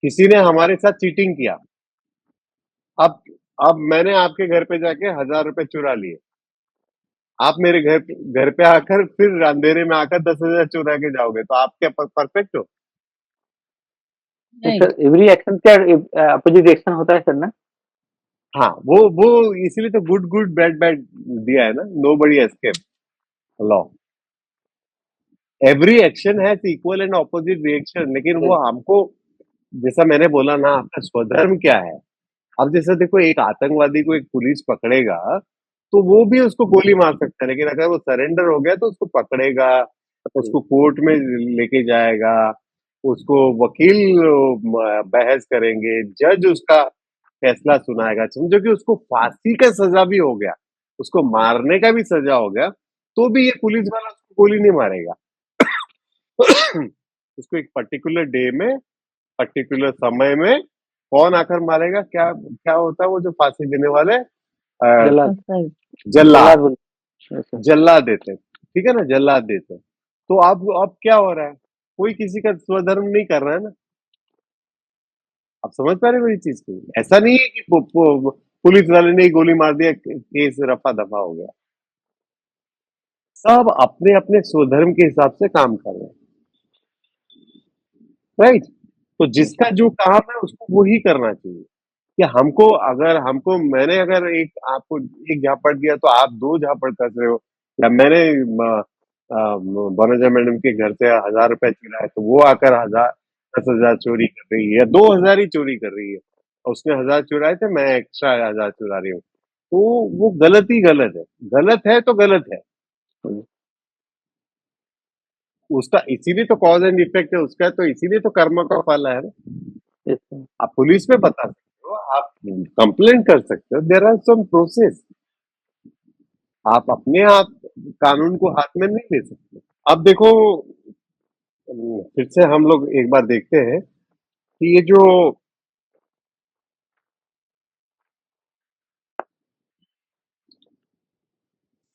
किसी ने हमारे साथ चीटिंग किया। अब अब मैंने आपके घर पे जाके 1000 रुपए चुरा लिए। आप मेरे घर पे आकर फिर अंधेरे में आकर 10,000 चुरा के जाओगे, तो आप क्या परफेक्ट हो? तो Right. सर एवरी एक्शन क्या अपोजिट रिएक्शन होता है सर ना? हाँ, वो इसीलिए तो गुड गुड बैड बैड दिया है ना, nobody escape law. Every action has equal and opposite reaction, लेकिन वो हमको, जैसा मैंने बोला ना, आपका स्वधर्म क्या है। अब जैसे देखो, एक आतंकवादी को एक पुलिस पकड़ेगा तो वो भी उसको गोली मार सकता है, लेकिन अगर वो सरेंडर हो गया तो उसको पकड़ेगा, उसको कोर्ट में लेके जाएगा, उसको वकील बहस करेंगे, जज उसका फैसला सुनाएगा। समझो कि उसको फांसी का सजा भी हो गया, उसको मारने का भी सजा हो गया, तो भी ये पुलिस वाला उसको गोली नहीं मारेगा। उसको एक पर्टिकुलर डे में, पर्टिकुलर समय में कौन आकर मारेगा, क्या क्या होता है वो जो फांसी देने वाले, जल्लाद। That's right. जल्लाद। जल्लाद बोलते हैं सर। जल्लाद देते हैं, ठीक है ना, जल्लाद देते हैं। तो अब क्या हो रहा है, कोई किसी का स्वधर्म नहीं कर रहा है ना। आप समझ पा रहे हो मेरी चीज को? ऐसा नहीं है कि पुलिस वाले ने ही गोली मार दिया, केस रफा दफा हो गया। सब अपने अपने स्वधर्म के हिसाब से काम कर रहे हैं। राइट? तो जिसका जो काम है उसको वो ही करना चाहिए। कि हमको, अगर हमको, मैंने अगर एक आपको एक झापड़ दिया तो आप 2 झापड़ कस रहे हो, या मैंने वनजा मैडम के घर से 1000 रुपए चुराए तो वो आकर 10,000 चोरी कर रही है, या 2000 ही चोरी कर रही है, और उसने 1000 चुराए थे, मैं एक्स्ट्रा 1000 चुरा रही हूँ, तो वो गलत ही गलत है। गलत है तो गलत है। उसका इसीलिए तो कॉज एंड इफेक्ट है उसका, तो इसीलिए तो कर्म का फल है ना। Yes sir. आप पुलिस में बता सकते हो, आप कंप्लेंट कर सकते हो, देयर आर सम प्रोसेस। आप अपने आप कानून को हाथ में नहीं ले सकते। अब देखो, फिर से हम लोग एक बार देखते हैं कि ये जो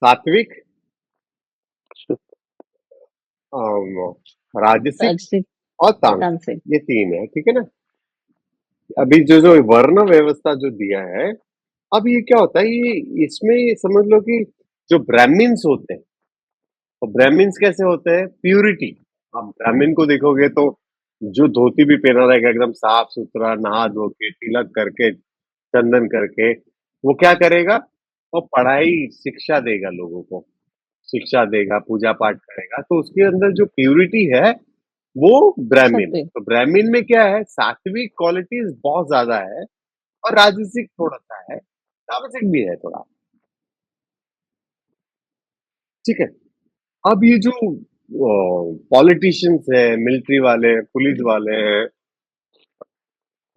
सात्विक, अम, राजसिक Rajasic, और तामसिक, Tamasic. ये 3 है, ठीक है ना। अभी जो जो वर्ण व्यवस्था जो दिया है, अब ये क्या होता है, ये इसमें ये समझ लो कि जो ब्राह्मण्स होते हैं, और ब्राह्मण्स कैसे होते हैं? प्यूरिटी। आप ब्राह्मण को देखोगे तो जो धोती भी पहना रहेगा एकदम साफ सुथरा, नहा धो के, तिलक करके, चंदन करके, वो क्या करेगा? वो पढ़ाई शिक्षा देगा लोगों को, शिक्षा देगा, पूजा पाठ करेगा, तो उसके अंदर जो प्यूरिटी है वो ब्राह्मण है। सत्य। तो ब्राह्मण में क्या है? सात्विक क्वालिटीज बहुत ज्यादा है और राजसिक थोड़ा सा है, तामसिक भी है थोड़ा। ठीक है। अब ये जो पॉलिटिशियंस है, मिलिट्री वाले हैं, पुलिस वाले हैं,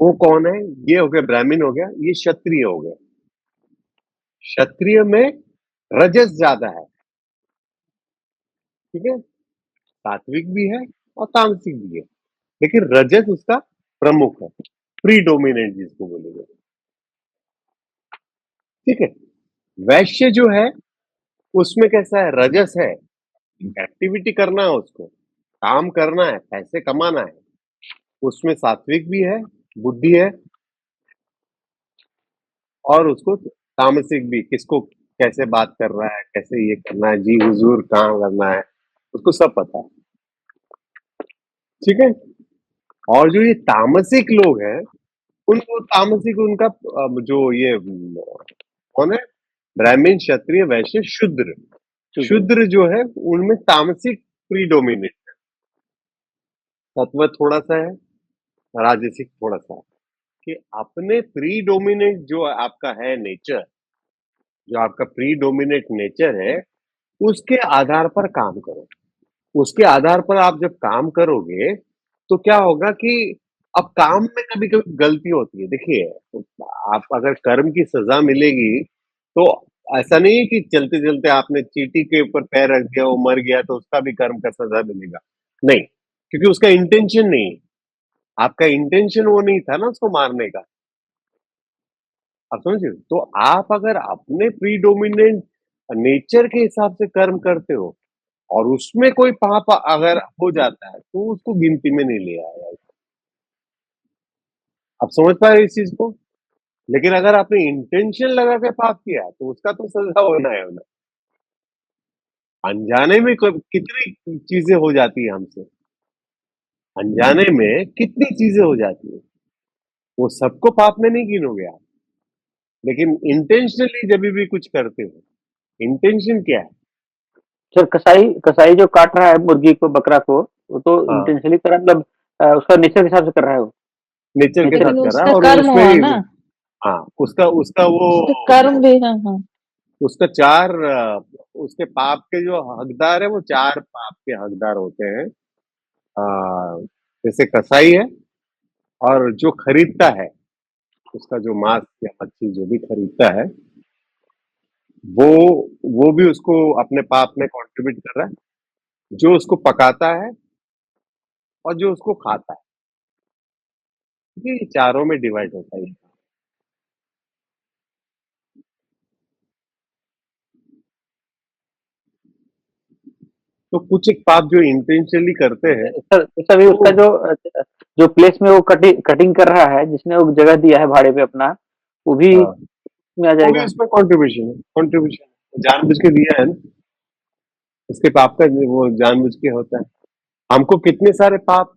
वो कौन है? ये हो गया ब्राह्मण, हो गया। ये क्षत्रिय हो गया। क्षत्रिय में रजस ज्यादा है। ठीक है। सात्विक भी है और तामसिक भी है, लेकिन रजस उसका प्रमुख है, प्रीडोमिनेंट जिसको बोलेंगे। ठीक है। वैश्य जो है उसमें कैसा है? रजस है, एक्टिविटी करना है, उसको काम करना है, पैसे कमाना है। उसमें सात्विक भी है, बुद्धि है, और उसको तामसिक भी, किसको कैसे बात कर रहा है, कैसे ये करना है, जी हुजूर कहाँ करना है, उसको सब पता है। ठीक है। और जो ये तामसिक लोग हैं, उनको तामसिक उनका जो ये कौन है? ब्राह्मण, क्षत्रिय, वैश्य, शूद्र। शूद्र जो है उनमें तामसिक प्रीडोमिनेट, तत्व थोड़ा सा है, राजसिक थोड़ा सा है। कि अपने प्रीडोमिनेट जो आपका है नेचर, जो आपका प्रीडोमिनेट नेचर है, उसके आधार पर काम करो। उसके आधार पर आप जब काम करोगे तो क्या होगा कि अब काम में कभी कभी गलती होती है। देखिए, आप अगर कर्म की सजा मिलेगी तो ऐसा नहीं है कि चलते चलते आपने चींटी के ऊपर पैर रख दिया, वो मर गया तो उसका भी कर्म का सजा मिलेगा। नहीं, क्योंकि उसका इंटेंशन नहीं है। आपका इंटेंशन वो नहीं था ना उसको मारने का। आप समझ रहे हो? तो आप अगर अपने प्रीडोमिनेंट नेचर के हिसाब से कर्म करते हो और उसमें कोई पाप अगर हो जाता है तो उसको गिनती में नहीं लिया जाएगा। आप समझ पाए इस चीज को? लेकिन अगर आपने इंटेंशन लगा के पाप किया तो उसका तो सजा होना है होना। अनजाने में कितनी चीजें हो जाती है हमसे, अनजाने में कितनी चीजें हो जाती है, वो सबको पाप में नहीं गिनोगे आप। लेकिन इंटेंशनली जब भी कुछ करते हो, इंटेंशन क्या है? सर कसाई कसाई जो काट रहा है मुर्गी को बकरा को, वो तो हाँ, इंटेंशनली कर रहा है, मतलब उसका नेचर के हिसाब से कर रहा है वो। नेचर के नेचर साथ लेकिन कर रहा है उसका और कर्म उसमें हुआ ही, ना, हाँ, उसका उसका उसका कर्म वो भी। हाँ हाँ। उसका चार उसके पाप के जो हकदार है वो चार पाप के हकदार होते हैं। जैसे कसाई है, और जो खरीदता है, उसका जो मांस या मच्छी जो भी खरीदता है, वो वो भी उसको अपने पाप में कंट्रीब्यूट कर रहा है। जो उसको पकाता है और जो उसको खाता है, ये चारों में डिवाइड होता है। तो कुछ एक पाप जो इंटेंशनली करते हैं, सर सर अभी तो उसका जो जो प्लेस में वो कटिंग कटिंग कर रहा है, जिसने वो जगह दिया है भाड़े पे अपना, वो भी हाँ, में आ वो भी जाएगा। उसमें कंट्रीब्यूशन है, कंट्रीब्यूशन जानबूझ के दिया है ना, उसके पाप का वो जानबूझ के होता है। हमको कितने सारे पाप,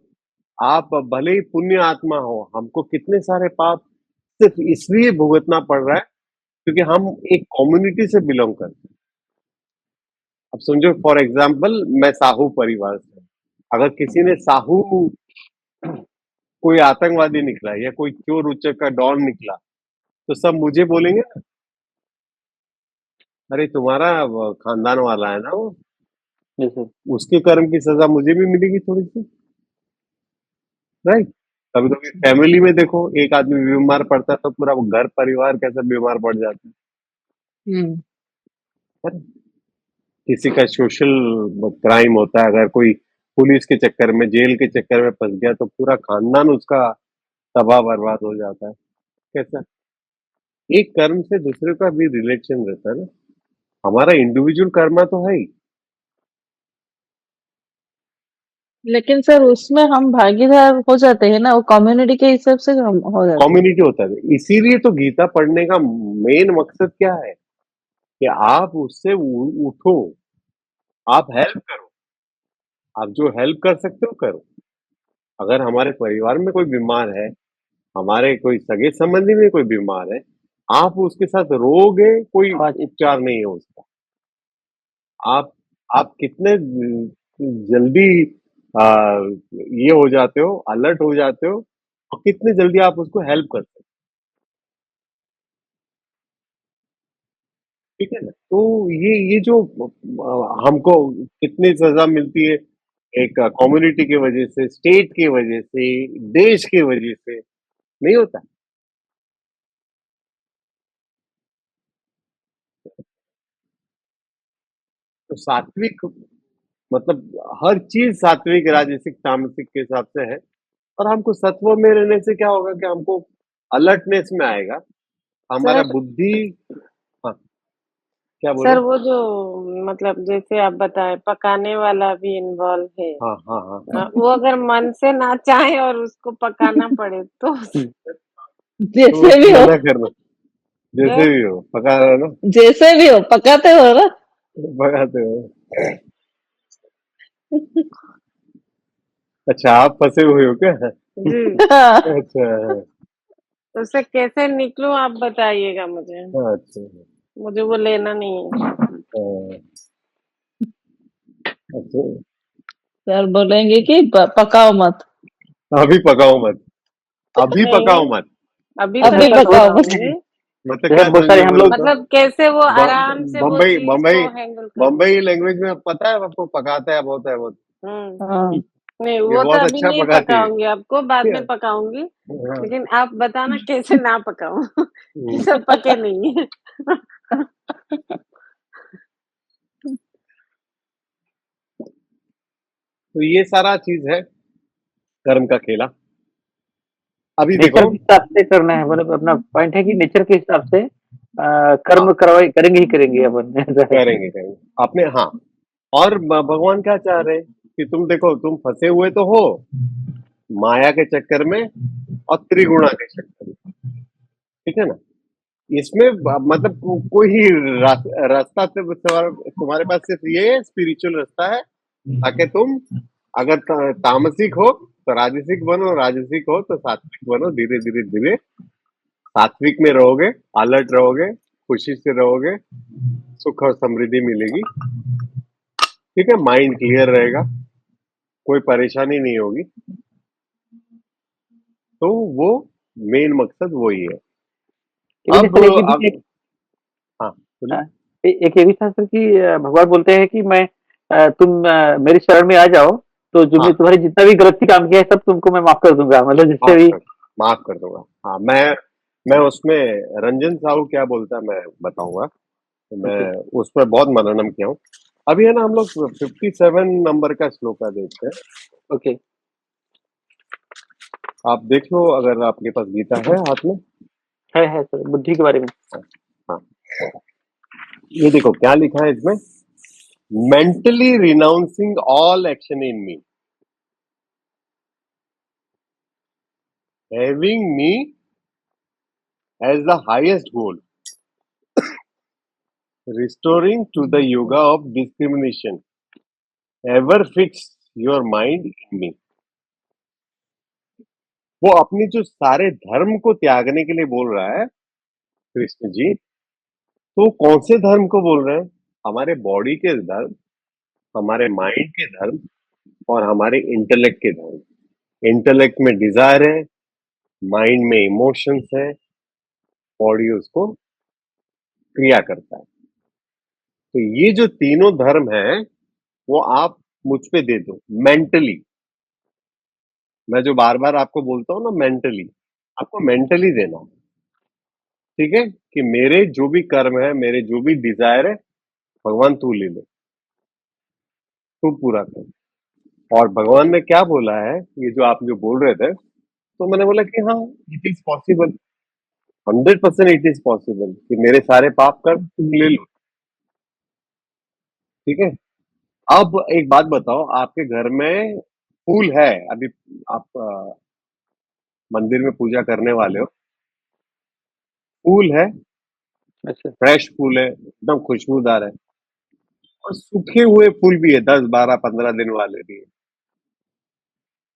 आप भले ही पुण्य आत्मा हो, हमको कितने सारे पाप सिर्फ इसलिए भुगतना पड़ रहा है क्योंकि हम एक कम्युनिटी से बिलोंग करते हैं। अब समझो, फॉर एग्जाम्पल, मैं साहू परिवार से हूं। अगर किसी ने साहू, कोई आतंकवादी निकला या कोई चोर उच्चक का डॉन निकला, तो सब मुझे बोलेंगे ना, अरे तुम्हारा वो खानदान वाला है ना वो, जैसे उसके कर्म की सजा मुझे भी मिलेगी थोड़ी सी। राइट। कभी कभी फैमिली में देखो, एक आदमी बीमार पड़ता है तो पूरा वो घर परिवार कैसा बीमार पड़ जाता हम्म। है। किसी का सोशल क्राइम होता है, अगर कोई पुलिस के चक्कर में, जेल के चक्कर में फंस गया तो पूरा खानदान उसका तबाह बर्बाद हो जाता है। कैसा? एक कर्म से दूसरे का भी रिलेशन रहता है ना। हमारा इंडिविजुअल कर्मा तो है ही। लेकिन सर उसमें हम भागीदार हो जाते हैं ना, वो कम्युनिटी के हिसाब से हम हो जाते हैं। कम्युनिटी होता है, इसीलिए तो गीता पढ़ने का मेन मकसद क्या है? कि आप उससे उठो, आप हेल्प करो, आप जो हेल्प कर सकते हो करो। अगर हमारे परिवार में कोई बीमार है, हमारे कोई सगे संबंधी में कोई बीमार है, आप उसके साथ रोओगे, कोई आवाज उपचार नहीं है उसका। आप आप कितने जल्दी आ, ये हो जाते हो, अलर्ट हो जाते हो, और कितने जल्दी आप उसको हेल्प करते हो, ठीक है ना? तो ये जो हमको कितनी सजा मिलती है, एक कम्युनिटी की वजह से, स्टेट की वजह से, देश की वजह से, नहीं होता। तो सात्विक मतलब हर चीज सात्विक राजसिक तामसिक के हिसाब से है। और हमको सत्व में रहने से क्या होगा कि हमको अलर्टनेस में आएगा, हमारा सर बुद्धि। हाँ, क्या सर बोलो? वो जो मतलब जैसे आप बताए पकाने वाला भी इन्वॉल्व है। हाँ हाँ हाँ हाँ। वो अगर मन से ना चाहे और उसको पकाना पड़े तो तो जैसे भी उसको हो, मना करना, जैसे सर भी हो पका रहा है ना, जैसे भी हो पकाते हो ना। पकाते हो। अच्छा, आप फंसे हुए हो क्या? जी, हाँ, अच्छा। तो उससे कैसे निकलूं आप बताइएगा मुझे। अच्छा। मुझे वो लेना नहीं है। हाँ, अच्छा। सर बोलेंगे कि पकाओ मत, अभी पकाओ मत, अभी नहीं, पकाओ मत। अभी तो अभी नहीं बहुत पकाओ मत। पकाऊंगी। मतलब जैसे क्या बहुत सारे समझे हम बोलो लोग तो? मतलब कैसे वो आराम से वो बम्बई चीज बम्बई को हैंडल करूं। बम्बई लैंग्वेज में पता है आपको, पकाता है बहुत है बहुत। हम्म। हाँ, नहीं ये वो तो बहुत अभी अच्छा नहीं पकाती है। पकाऊंगी, आपको बाद क्या? में पकाऊंगी। हाँ। लेकिन आप बताना कैसे ना पकाऊं कि हम्म। सब पके नहीं है। तो ये सारा चीज है कर्म का खेला। अभी देखो। नेचर के हिसाब से करना है, मतलब अपना पॉइंट है कि नेचर के हिसाब से हाँ, कर्म करवाई करेंगे ही करेंगे अपन ऐसा है। करेंगे करेंगे आपने, हाँ। और भगवान क्या चाह रहे हैं कि तुम देखो, तुम फंसे हुए तो हो माया के चक्कर में और त्रिगुणा के चक्कर में, ठीक है ना? इसमें मतलब कोई रास्ता तो तुम्हारे पास सिर्फ ये स्पिरिचुअल रास्ता है, ताकि तुम अगर तामसिक हो तो राजसिक बनो, राजसिक हो तो सात्विक बनो। धीरे धीरे धीरे सात्विक में रहोगे, अलर्ट रहोगे, खुशी से रहोगे, सुख और समृद्धि मिलेगी, ठीक है? माइंड क्लियर रहेगा, कोई परेशानी नहीं होगी। तो वो मेन मकसद वही है। लेकिन अब सर एक ये भी है, हाँ, बोलिए। हाँ, एक ये भी था सर कि भगवान बोलते हैं कि मैं तुम मेरी शरण में आ जाओ, तो जो हाँ, भी तुम्हारी जितना भी गलती काम किया है सब तुमको मैं माफ कर दूंगा, मतलब जिससे माफ भी। कर माफ कर दूंगा। हाँ, मैं उसमें रंजन साहू क्या बोलता है मैं बताऊंगा। तो मैं ओके। उस पर बहुत मननम किया हूँ। अभी है ना, हम लोग 57 नंबर का श्लोका देखते हैं। ओके। आप देख लो, अगर आपके पास गीता है हाथ में। है सर, बुद्धि के बारे में। हाँ, ये देखो क्या लिखा है इसमें। Mentally renouncing all action in me, having me as the highest goal, restoring to the yoga of discrimination, ever fix your mind in me। वो अपनी जो सारे धर्म को त्यागने के लिए बोल रहा है कृष्ण जी। तो कौन से धर्म को बोल रहे हैं? हमारे बॉडी के धर्म, हमारे माइंड के धर्म, और हमारे इंटेलेक्ट के धर्म। इंटेलेक्ट में डिजायर है, माइंड में इमोशंस है, बॉडी उसको क्रिया करता है। तो ये जो तीनों धर्म है, वो आप मुझ पे दे दो मेंटली। मैं जो बार बार आपको बोलता हूँ ना, मेंटली, आपको मेंटली देना है, ठीक है? कि मेरे जो भी कर्म है, मेरे जो भी डिजायर है, भगवान तू ले ले, तू पूरा कर। और भगवान ने क्या बोला है, ये जो आप जो बोल रहे थे, तो मैंने बोला कि हाँ, it is possible, 100% it is possible कि मेरे सारे पाप कर तुम ले लो, ठीक है? अब एक बात बताओ, आपके घर में फूल है अभी, आप मंदिर में पूजा करने वाले हो, फूल है, अच्छा। फ्रेश फूल है, एकदम खुशबूदार है, और सूखे हुए फूल भी है, 10, 12, 15 दिन वाले भी है।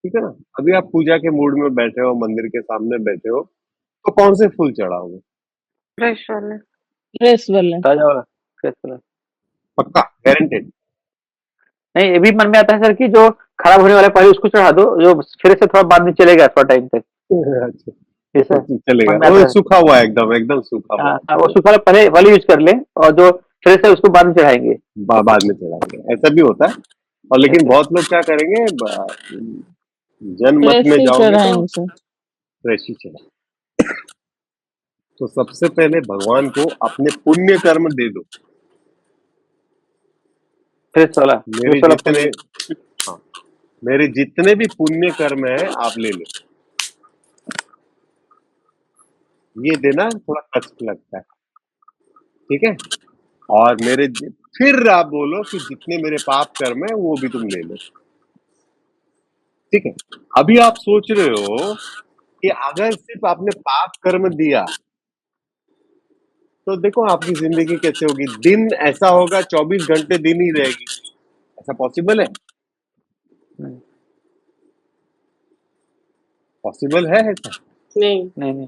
ठीक है ना? अभी आप पूजा के मूड में बैठे हो, मंदिर के सामने बैठे हो, तो कौन से फूल चढ़ाओगे? फ्रेश वाले। फ्रेश वाला। ताजा वाला, फ्रेश वाला। पक्का गारंटेड? नहीं, ये भी मन में आता है सर कि जो खराब होने वाला है, पहले उसको चढ़ा दो, जो फिर से थोड़ा बाद में चलेगा थोड़ा टाइम तक, अच्छा, ऐसा तो चलेगा। मन में वो आता है। सूखा हुआ है, एकदम सूखा हुआ है। वो सूखा वाला पहले वाली यूज कर लें, और जो फ्रेश है उसको बाद में चढ़ाएंगे। बाद में चढ़ाएंगे, ऐसा भी होता है। और लेकिन ऐसा। बहुत लोग क्या करेंगे, जनमत फ्रेश में ही जाओगे तो चढ़ाएंगे सर। फ्रेश ही चढ़ा। तो सबसे पहले भगवान को अपने पुण्य कर्म दे दो। फ्रेश वाला, मेरे फ्रेश वाला जितने हाँ, मेरे जितने भी पुण्य कर्म है आप ले लो। ये देना थोड़ा कष्ट लगता है, ठीक है? और फिर आप बोलो कि जितने मेरे पाप कर्म है वो भी तुम ले लो, ठीक है? अभी आप सोच रहे हो कि अगर सिर्फ आपने पाप कर्म दिया तो देखो आपकी जिंदगी कैसे होगी। दिन ऐसा होगा, 24 घंटे दिन ही रहेगी। ऐसा पॉसिबल है? नहीं पॉसिबल है ऐसा? नहीं। नहीं नहीं।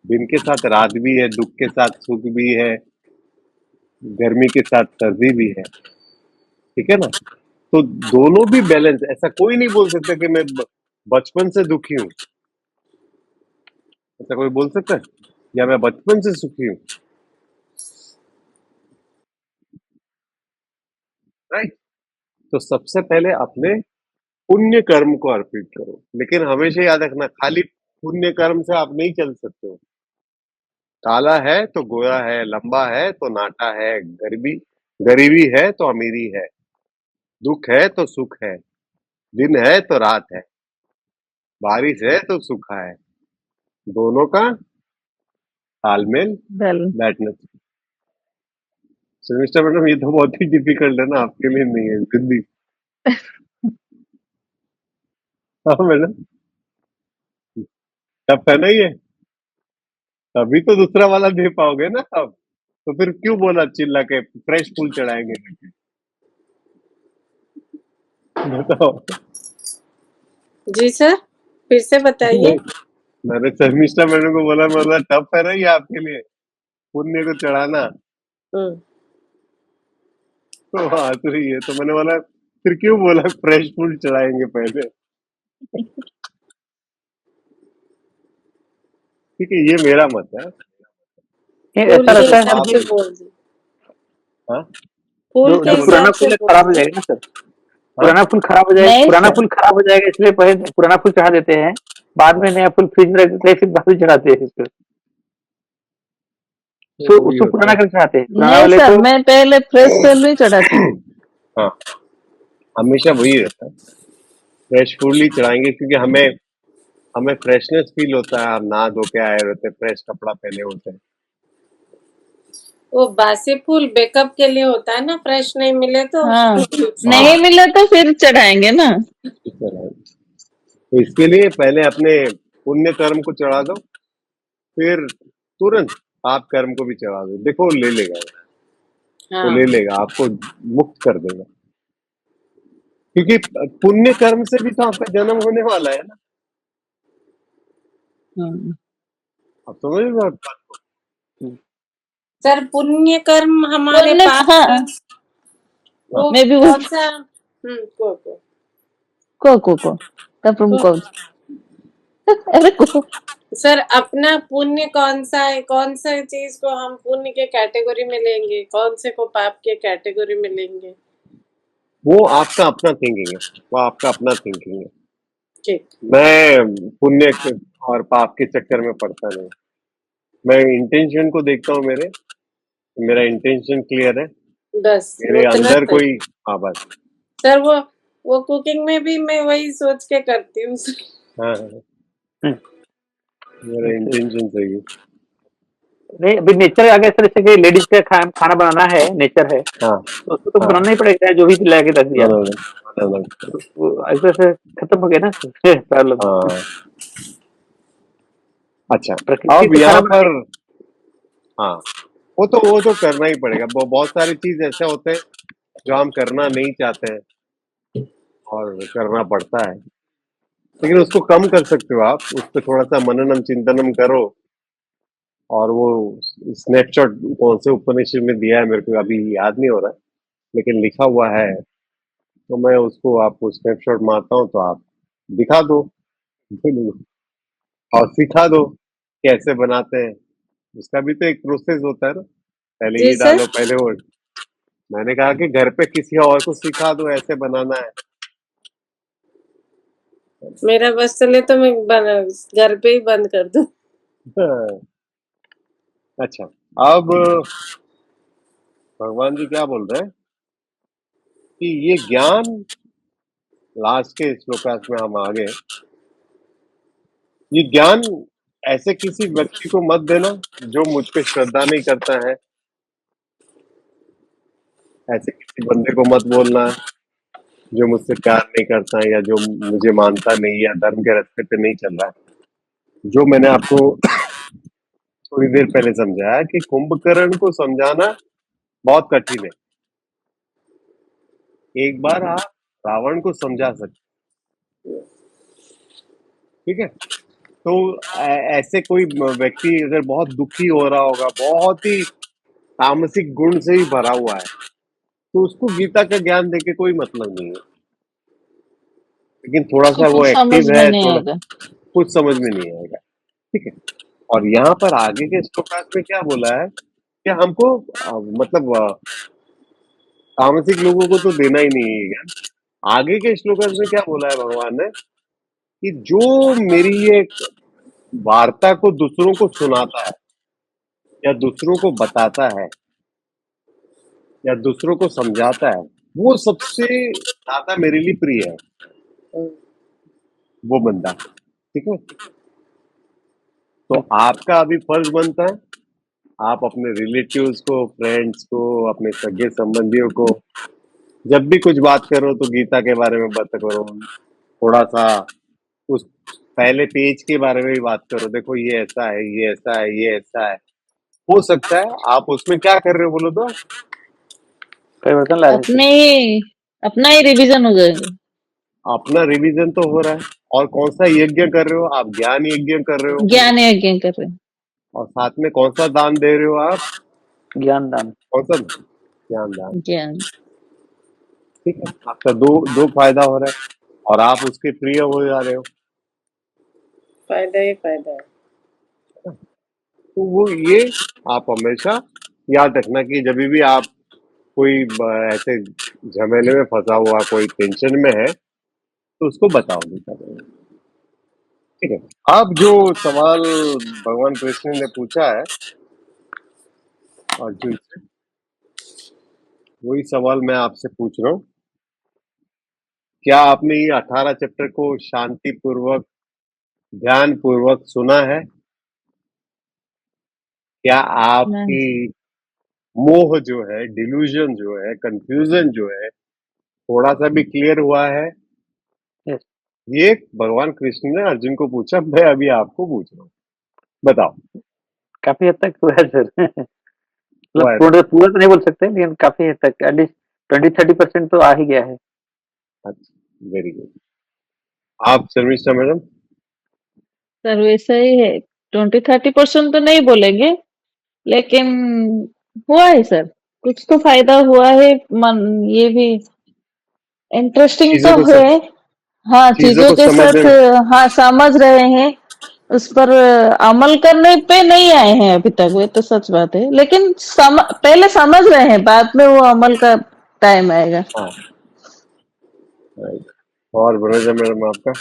दिन के साथ रात भी है, दुख के साथ सुख भी है, गर्मी के साथ सर्दी भी है, ठीक है ना? तो दोनों भी बैलेंस। ऐसा कोई नहीं बोल सकता कि मैं बचपन से दुखी हूं। ऐसा कोई बोल सकता है? या मैं बचपन से सुखी हूं? राइट? तो सबसे पहले अपने पुण्य कर्म को अर्पित करो। लेकिन हमेशा याद रखना, खाली पुण्य कर्म से आप नहीं चल सकते हो। काला है तो गोरा है, लंबा है तो नाटा है, गरीबी है तो अमीरी है, दुख है तो सुख है, दिन है तो रात है, बारिश है तो सूखा है। दोनों का तालमेल बैलेंस। बैठना चाहिए। शर्मिष्ठा मैडम, ये तो बहुत ही डिफिकल्ट है ना, आपके लिए नहीं है हिंदी। हाँ मैडम, टफ है ना ये? तभी तो दूसरा वाला दे पाओगे ना आप। तो फिर क्यों बोला चिल्ला के फ्रेश फूल चढ़ाएंगे करके? बताओ। जी सर, फिर से बताइए। मैंने शर्मिष्ठा मैडम को बोला, मैं बोला टफ है ना ये आपके लिए, पुण्य को चढ़ाना। हम्म। तो हंस रही है, तो मैंने बोला फिर क्यों बोला फ्रेश फूल चढ़ाएंगे पहले? ठीक है, ये मेरा मत है। नहीं, फूल ऐसा के लगता है सर हिसाब कि से बोल दी। हाँ फूल जो के जो पुराना हिसाब से फूल है बोल खराब हो दी। जाएगा ना सर। हाँ, पुराना फूल खराब हो जाएगा, नहीं पुराना सर। फूल खराब हो जाएगा, इसलिए पहले पुराना फूल चढ़ा देते हैं, बाद में नया फूल फ्रिज में रख देते हैं, फिर बाद में चढ़ाते हैं उसको। वो भी उसको होता पुराना है। करके चढ़ाते हैं, पुराना नहीं वाले सर, को। मैं पहले फ्रेश तेल ही चढ़ाती हूँ। हाँ, हमेशा वही रहता है, फ्रेश फूल ही चढ़ाएंगे, क्योंकि हमें हमें फ्रेशनेस फील होता है। हम नहा धो के आए होते हैं, फ्रेश कपड़ा पहने होते हैं। वो बासी फूल बैकअप के लिए होता है ना, फ्रेश नहीं मिले तो। हाँ, हाँ, नहीं मिला तो फिर चढ़ाएंगे ना। इस तरह। तो इसके लिए पहले अपने पुण्य कर्म को चढ़ा दो, फिर तुरंत पाप कर्म को भी चढ़ा दो। देखो ले लेगा वो, ले हाँ। लेगा, आपको मुक्त कर देगा। क्योंकि पुण्य कर्म से भी तो आपका जन्म होने वाला है ना। हाँ। आप समझ रहे हो बात को? सर पुण्य कर्म हमारे पुण्य, पाप हाँ, कर्म, वो मैं भी कौन सा? को तब तुम कौन अरे को सर अपना पुण्य कौन सा है? कौन सा चीज को हम पुण्य के कैटेगरी में लेंगे, कौन से को पाप के कैटेगरी में लेंगे? वो आपका अपना थिंकिंग है, वो आपका अपना थिंकिंग है। ठीक। मैं और पाप के चक्कर में पड़ता नहीं। मैं इंटेंशन को देखता हूँ, मेरा इंटेंशन क्लियर है, बस मेरे उतना अंदर सही। कोई। हाँ बस। सर वो कुकिंग में भी मैं वही सोच के करती हूँ। हाँ हाँ, मेरा इंटेंशन सही है। नहीं, अभी नेचर आ गया सर, जैसे कि लेडीज का खाना बनाना है, नेचर है, हाँ तो उसको तो हाँ, बनाना ही पड़ेगा, जो भी ला के रख दिया, बना। तो वो ऐसे से खत्म हो गया ना प्रॉब्लम। हाँ, अच्छा। प्रकृति अब से खाना यहाँ पर बनाने। हाँ, वो तो करना ही पड़ेगा। बहुत सारी चीज ऐसे होते हैं जो हम करना नहीं चाहते हैं और करना पड़ता है, लेकिन उसको कम कर सकते हो आप। उस पर थोड़ा सा मननम चिंतनम करो। और वो स्नैपशॉट कौन से उपनिषद में दिया है मेरे को अभी याद नहीं हो रहा है, लेकिन लिखा हुआ है, तो मैं उसको आपको स्नैपशॉट मारता हूँ तो आप दिखा दो और सिखा दो कैसे बनाते हैं। उसका भी तो एक प्रोसेस होता है ना, पहले जी ये सर। डालो पहले वो। मैंने कहा कि घर पे किसी और को सिखा दो ऐसे बनाना है। मेरा बस चले तो मैं घर पे ही बंद कर दूं। हाँ, अच्छा, अब भगवान जी क्या बोल रहे हैं कि ये ज्ञान, लास्ट के श्लोकास में हम आगे, ये ज्ञान ऐसे किसी व्यक्ति को मत देना जो मुझ पे श्रद्धा नहीं करता है। ऐसे किसी बंदे को मत बोलना जो मुझसे प्यार नहीं करता है या जो मुझे मानता नहीं या धर्म के रास्ते पे नहीं चल रहा है। जो मैंने आपको थोड़ी देर पहले समझाया कि कुंभकर्ण को समझाना बहुत कठिन है। एक बार आप रावण को समझा सकते, ठीक है? तो ऐसे कोई व्यक्ति अगर बहुत दुखी हो रहा होगा, बहुत ही तामसिक गुण से ही भरा हुआ है, तो उसको गीता का ज्ञान देके कोई मतलब नहीं है। लेकिन थोड़ा उसको सा वो कुछ समझ एक्टिव में है, नहीं थोड़ा आएगा। कुछ समझ में नहीं आएगा, ठीक है? और यहाँ पर आगे के श्लोकास में क्या बोला है कि हमको मतलब तामसिक लोगों को तो देना ही नहीं है ज्ञान। आगे के श्लोकास में क्या बोला है भगवान ने कि जो मेरी ये वार्ता को दूसरों को सुनाता है या दूसरों को बताता है या दूसरों को समझाता है, वो सबसे ज्यादा मेरे लिए प्रिय है, वो बंदा, ठीक है? तो आपका अभी फर्ज बनता है, आप अपने रिलेटिव्स को, फ्रेंड्स को, अपने सगे संबंधियों को जब भी कुछ बात करो तो गीता के बारे में बात करो। थोड़ा सा उस पहले पेज के बारे में भी बात करो, देखो ये ऐसा है, ये ऐसा है, ये ऐसा है। हो सकता है आप उसमें क्या कर रहे हो बोलो तो, परिवर्तन ला रहे थे। अपना ही रिवीजन हो जाएगा। अपना रिवीजन तो हो रहा है। और कौन सा यज्ञ कर रहे हो आप? ज्ञान यज्ञ कर रहे हो। ज्ञान यज्ञ कर रहे हैं। और साथ में कौन सा दान दे रहे हो आप? ज्ञान दान। कौन सा? ज्ञान दान, ज्ञान। ठीक है? आपका दो दो फायदा हो रहा है और आप उसके प्रिय हो जा रहे हो। फायदा ही फायदा है। तो वो ये आप हमेशा याद रखना कि जब भी आप कोई ऐसे झमेले में फंसा हुआ, कोई टेंशन में है, तो उसको बताओ गीता में, ठीक है? अब जो सवाल भगवान कृष्ण ने पूछा है अर्जुन से, वही सवाल मैं आपसे पूछ रहा हूँ। क्या आपने ये 18 चैप्टर को शांति पूर्वक, ध्यान पूर्वक सुना है? क्या नहीं। आपकी मोह जो है, डिल्यूजन जो है, कंफ्यूजन जो है, थोड़ा सा भी क्लियर हुआ है? यस। ये भगवान कृष्ण ने अर्जुन को पूछा, मैं अभी आपको पूछ रहा हूँ, बताओ। काफी हद तक हुआ है सर। मतलब हुआ है ना? पूरा पूरा तो नहीं बोल सकते, लेकिन काफी हद तक एटलीस्ट 20-30% तो आ ही गया है। अच्छा, वेरी गुड। आप शर्मिष्ठा मैडम? सर वैसा ही है। 20-30% तो नहीं बोलेंगे, लेकिन हुआ है सर। कुछ तो फायदा हुआ है। मन ये भी इंटरेस्टिंग चीजों तो को है। हाँ, चीजों चीजों को के समझने साथ में, हाँ समझ रहे हैं। उस पर अमल करने पे नहीं आए हैं अभी तक, वो तो सच बात है। लेकिन पहले समझ रहे हैं, बाद में वो अमल का टाइम आएगा। हाँ, राइट। और वनजा मैडम आपका?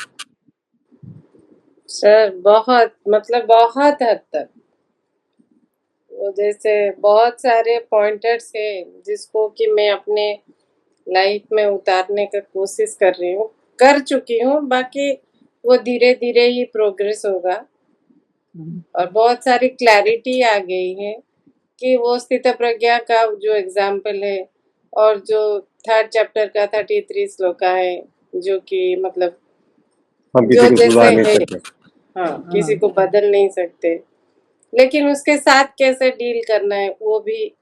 सर बहुत मतलब बहुत हद तक, वो जैसे बहुत सारे पॉइंटर्स हैं जिसको कि मैं अपने लाइफ में उतारने का कोशिश कर रही हूँ, कर चुकी हूँ। बाकी वो धीरे धीरे ही प्रोग्रेस होगा। और बहुत सारी क्लैरिटी आ गई है कि वो स्थित प्रज्ञा का जो एग्जाम्पल है, और जो थर्ड चैप्टर का 33 श्लोका है, जो कि मतलब हम किसी जो को जैसे सुधार नहीं है, सकते। हाँ, किसी को बदल नहीं सकते। लेकिन उसके साथ कैसे डील करना है वो भी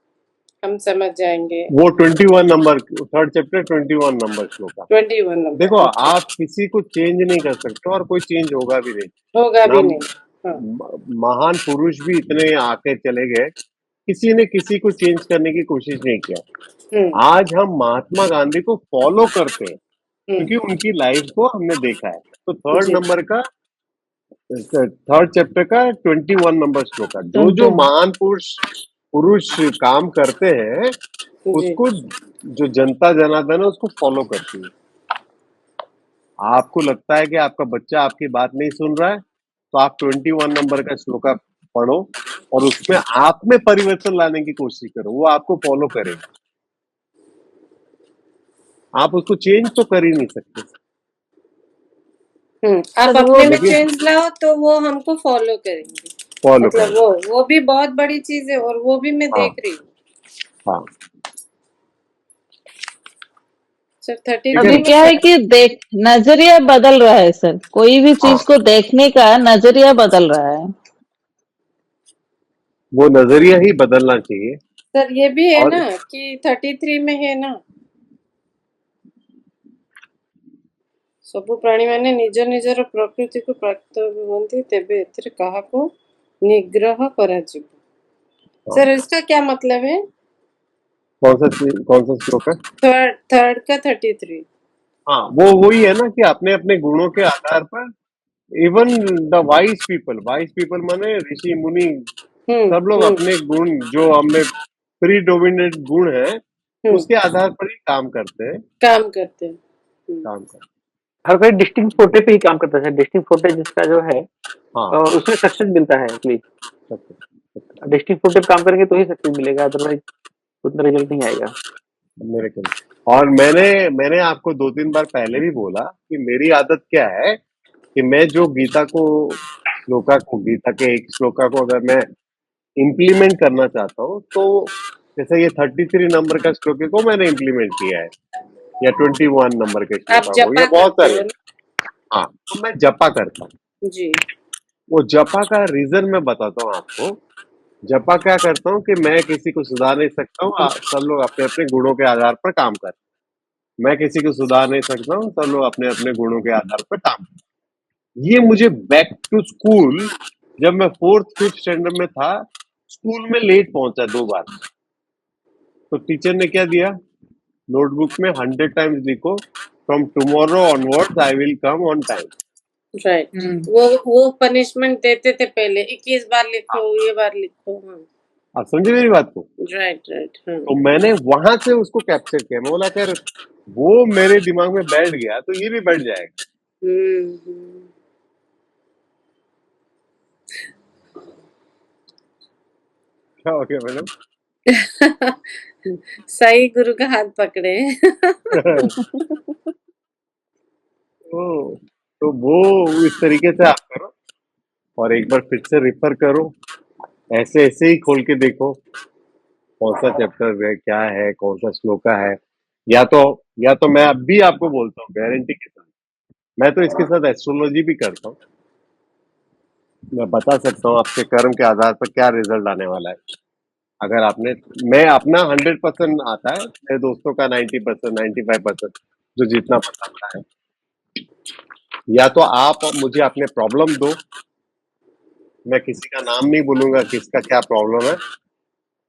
हम समझ जाएंगे। वो 21 नंबर, थर्ड चैप्टर 21 नंबर श्लोक का। 21 नंबर। देखो आप किसी को चेंज नहीं कर सकते और कोई चेंज होगा भी नहीं। होगा भी ना नहीं। हाँ। महान पुरुष भी इतने आके चले गए, किसी ने किसी को चेंज करने की कोशिश नहीं किया। आज हम महात्मा गांधी को फॉलो करते हैं क्योंकि उनकी लाइफ को हमने देखा है। तो थर्ड जी। नंबर का, थर्ड चैप्टर का 21 नंबर श्लोक का, जो जो 21 महान पुरुष काम करते हैं जी। उसको जो जनता जनार्दन है उसको फॉलो करती है। आपको लगता है कि आपका बच्चा आपकी बात नहीं सुन रहा है तो आप 21 नंबर का श्लोका पढ़ो और उसमें आप में परिवर्तन लाने की कोशिश करो, वो आपको फॉलो करेगा। आप उसको चेंज तो कर ही नहीं सकते। आप सर, वो अपने में लेकिन चेंज लाओ तो वो हमको फॉलो करेंगे। फॉलो मतलब करेगा। वो भी बहुत बड़ी चीज है और वो भी मैं हाँ देख रही हूँ। हाँ, सर ठीक 33 है अभी ना? क्या है कि देख नजरिया बदल रहा है सर, कोई भी हाँ, चीज को देखने का नजरिया बदल रहा है। वो नजरिया ही बदलना चाहिए। सर ये भी है और ना कि 33 में है ना, ସବୁ ପ୍ରାଣୀମାନେ ନିଜ ନିଜର ପ୍ରକୃତିକୁ ପ୍ରାପ୍ତ ହୁଅନ୍ତି ତେବେ ଏଥିରେ କାହାକୁ ନିଗ୍ରହ କରାଯିବ। हाँ, सर इसका क्या मतलब है? कौन सा श्लोक है? थर्ड का 33। हाँ, वो वही है ना कि अपने अपने गुणों के आधार पर इवन द वाइज पीपल माने ऋषि मुनि, सब लोग अपने गुण जो हमें प्रीडोमिनेंट गुण है उसके आधार पर ही काम करते हैं। काम करते हैं। काम करते हर कोई डिस्टिंक्ट फोटे पे ही काम करता है। डिस्टिंक्ट फोटे जिसका जो है हाँ, उसमें सक्सेस मिलता है एटलीस्ट। सबको डिस्टिंक्ट फोटे पे काम करेंगे तो ही सक्सेस मिलेगा, अदरवाइज उतना रिजल्ट नहीं आएगा। मेरे को। और मैंने आपको 2-3 बार पहले भी बोला कि मेरी आदत क्या है कि मैं जो गीता के एक श्लोका को अगर मैं इम्प्लीमेंट करना चाहता हूँ तो जैसे ये 33 नंबर का श्लोक को मैंने इम्प्लीमेंट किया है, या 21 नंबर के आप श्लोका को, या जपा बहुत करते सारे। हो ना? हाँ, तो मैं जपा करता हूँ। जी। वो जपा का रीजन मैं बताता हूँ आपको। जपा क्या करता हूँ कि मैं किसी को सुधार नहीं सकता हूँ, सब लोग अपने अपने गुणों के आधार पर काम करते हैं। मैं किसी को सुधार नहीं सकता हूँ, सब लोग अपने अपने गुणों के आधार पर काम करते हैं। ये मुझे बैक टू स्कूल, जब मैं 4th-5th स्टैंडर्ड में था, स्कूल में लेट पहुंचा 2 बार, तो टीचर ने क्या दिया, नोटबुक में 100 टाइम्स लिखो, from tomorrow onwards I will come on time. Right. वो पनिशमेंट देते थे पहले, 21 बार लिखो, ये बार लिखो। आप समझे मेरी बात को? Right right. तो मैंने वहां से उसको कैप्चर किया। मैं बोला कर वो मेरे दिमाग में बैठ गया तो ये भी बैठ जाएगा। क्या हो गया मैडम? सही गुरु का हाथ पकड़े। तो वो इस तरीके से आप करो और एक बार फिर से रिफर करो, ऐसे ऐसे ही खोल के देखो कौन सा चैप्टर है, क्या है, कौन सा श्लोका है। या तो मैं अब भी आपको बोलता हूँ गारंटी के साथ, मैं तो इसके साथ एस्ट्रोलॉजी भी करता हूँ। मैं बता सकता हूँ आपके कर्म के आधार पर क्या रिजल्ट आने वाला है। अगर आपने, मैं अपना 100% आता है, मेरे दोस्तों का 90%, 95% जो जितना बताता है। या तो आप मुझे अपने प्रॉब्लम दो, मैं किसी का नाम नहीं बोलूंगा किसका क्या प्रॉब्लम है,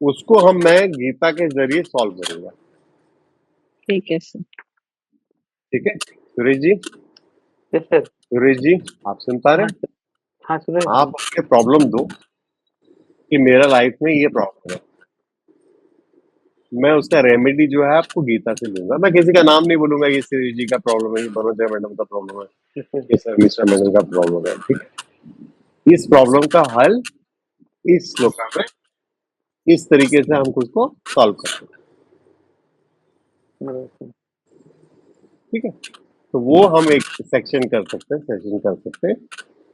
उसको मैं गीता के जरिए सॉल्व करूंगा। ठीक है सर। ठीक है सुरेश जी? Yes sir. सुरेश जी, आप सुन पा रहे हाँ हैं? सर। हाँ सुन रहे आप उसके प्रॉब्लम दो कि मेरा लाइफ में ये प्रॉब्लम है, मैं उसका रेमेडी जो है आपको गीता से दूंगा। मैं किसी का नाम नहीं बोलूंगा, ये सुरेश जी का प्रॉब्लम है, ये मनोजा मैडम का प्रॉब्लम है, हैं। ये शर्मिष्ठा मैडम का प्रॉब्लम है। ठीक है, इस प्रॉब्लम का हल इस श्लोका में इस तरीके से हम उसको सॉल्व करते हैं। ठीक है, तो वो हम एक सेक्शन कर सकते हैं, सेशन कर सकते हैं।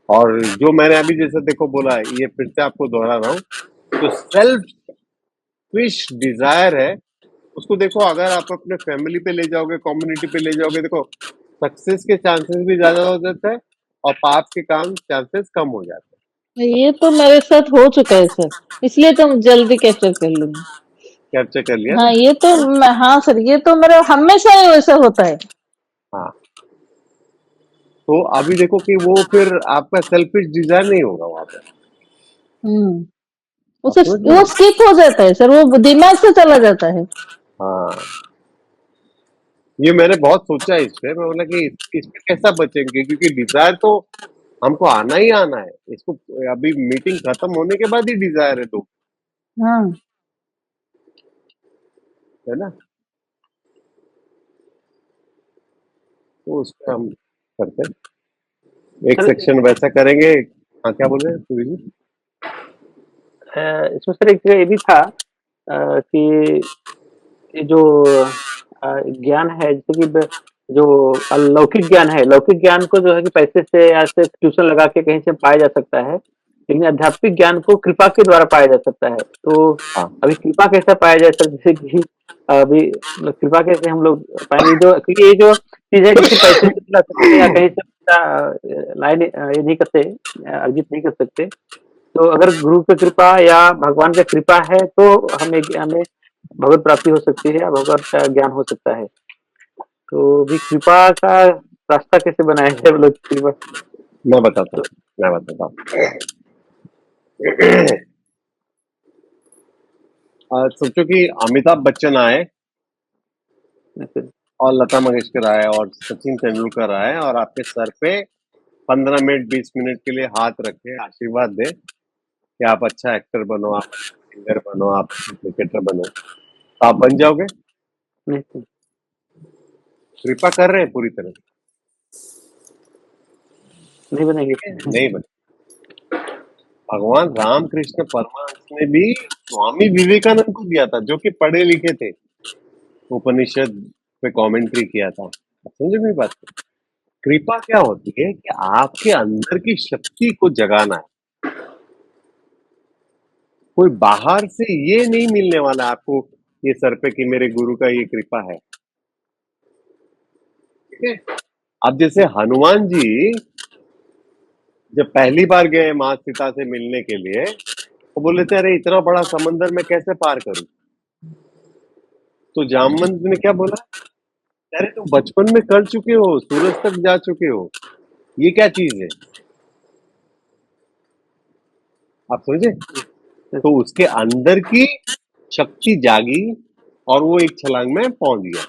और जो मैंने अभी जैसे देखो बोला है, ये फिर से आपको दोहरा रहा हूँ, तो सेल्फिश डिजायर है उसको देखो, अगर आप अपने फैमिली पे ले जाओगे, कम्युनिटी पे ले जाओगे, देखो सक्सेस के चांसेस भी ज्यादा हो जाता है और पाप के काम चांसेस कम हो जाते हैं। ये तो मेरे साथ हो चुका है सर, इसलिए तो जल्दी कैप्चर कर लूंगी। कैप्चर कर लिया हाँ ना? ये तो हाँ सर, ये तो मेरा हमेशा ही वैसा होता है। हाँ, तो अभी देखो कि वो फिर आपका सेल्फिश डिजायर नहीं होगा वहां पे। हम्म, आप उसे समझ रहे वो हो? स्किप हो जाता है सर, वो दिमाग से चला जाता है। हाँ, ये मैंने बहुत सोचा इस पे, मैं बोला कि इस पे कैसा बचेंगे, क्योंकि डिजायर तो हमको आना ही आना है इसको। अभी मीटिंग खत्म होने के बाद ही डिजायर है, तो हाँ है ना? तो उस पे हम करते हैं। एक सर सेक्शन वैसा करेंगे। हाँ, क्या बोल रहे हैं सूर्य जी? इसमें सर एक ये भी था कि ये जो ज्ञान है, जैसे कि जो अलौकिक ज्ञान है, लौकिक ज्ञान को जो है कि पैसे से या से ट्यूशन लगा के कहीं से पाया जा सकता है, लेकिन आध्यात्मिक ज्ञान को कृपा के द्वारा पाया जा सकता है। तो हाँ, अभी कृपा कैसे पाया जाए सर? जैसे कि अभी मतलब कृपा कैसे हम लोग पाएंगे, जो क्योंकि ये जो चीज है किसी पैसे से ला सकते या कहीं से लाइन ये नहीं करते, अर्जित नहीं कर सकते। तो अगर गुरु की कृपा या भगवान की कृपा है तो हमें भगवत प्राप्ति हो सकती है या भगवत का ज्ञान हो सकता है। तो भी कृपा का रास्ता कैसे बनाया जाए, मतलब कृपा? मैं बताता तो हूँ, मैं बताता हूँ। सोचो कि अमिताभ बच्चन आए ऐसे और लता मंगेशकर आए और सचिन तेंदुलकर आए और आपके सर पे 15 मिनट 20 मिनट के लिए हाथ रखे आशीर्वाद दे कि आप अच्छा एक्टर बनो, आप अच्छा सिंगर बनो, आप अच्छा क्रिकेटर बनो, तो आप बन जाओगे? नहीं सर, कृपा कर रहे हैं पूरी तरह से, नहीं बनेगी। ठीक है? नहीं बने। भगवान रामकृष्ण परमहंस ने भी स्वामी विवेकानंद को दिया था, जो कि पढ़े लिखे थे, उपनिषद पे कमेंट्री किया था। आप समझे मेरी बात को? कृपा क्या होती है कि आपके अंदर की शक्ति को जगाना है। कोई बाहर से ये नहीं मिलने वाला आपको, ये सर पे कि मेरे गुरु का ये कृपा है, ठीक है? अब जैसे हनुमान जी जब पहली बार गए माँ सीता से मिलने के लिए, तो बोले थे अरे इतना बड़ा समंदर मैं कैसे पार करूं? तो जामवंत ने क्या बोला? अरे तुम बचपन में कर चुके हो, सूरज तक जा चुके हो, ये क्या चीज है? आप समझे? तो उसके अंदर की शक्ति जागी और वो एक छलांग में पहुंच गया,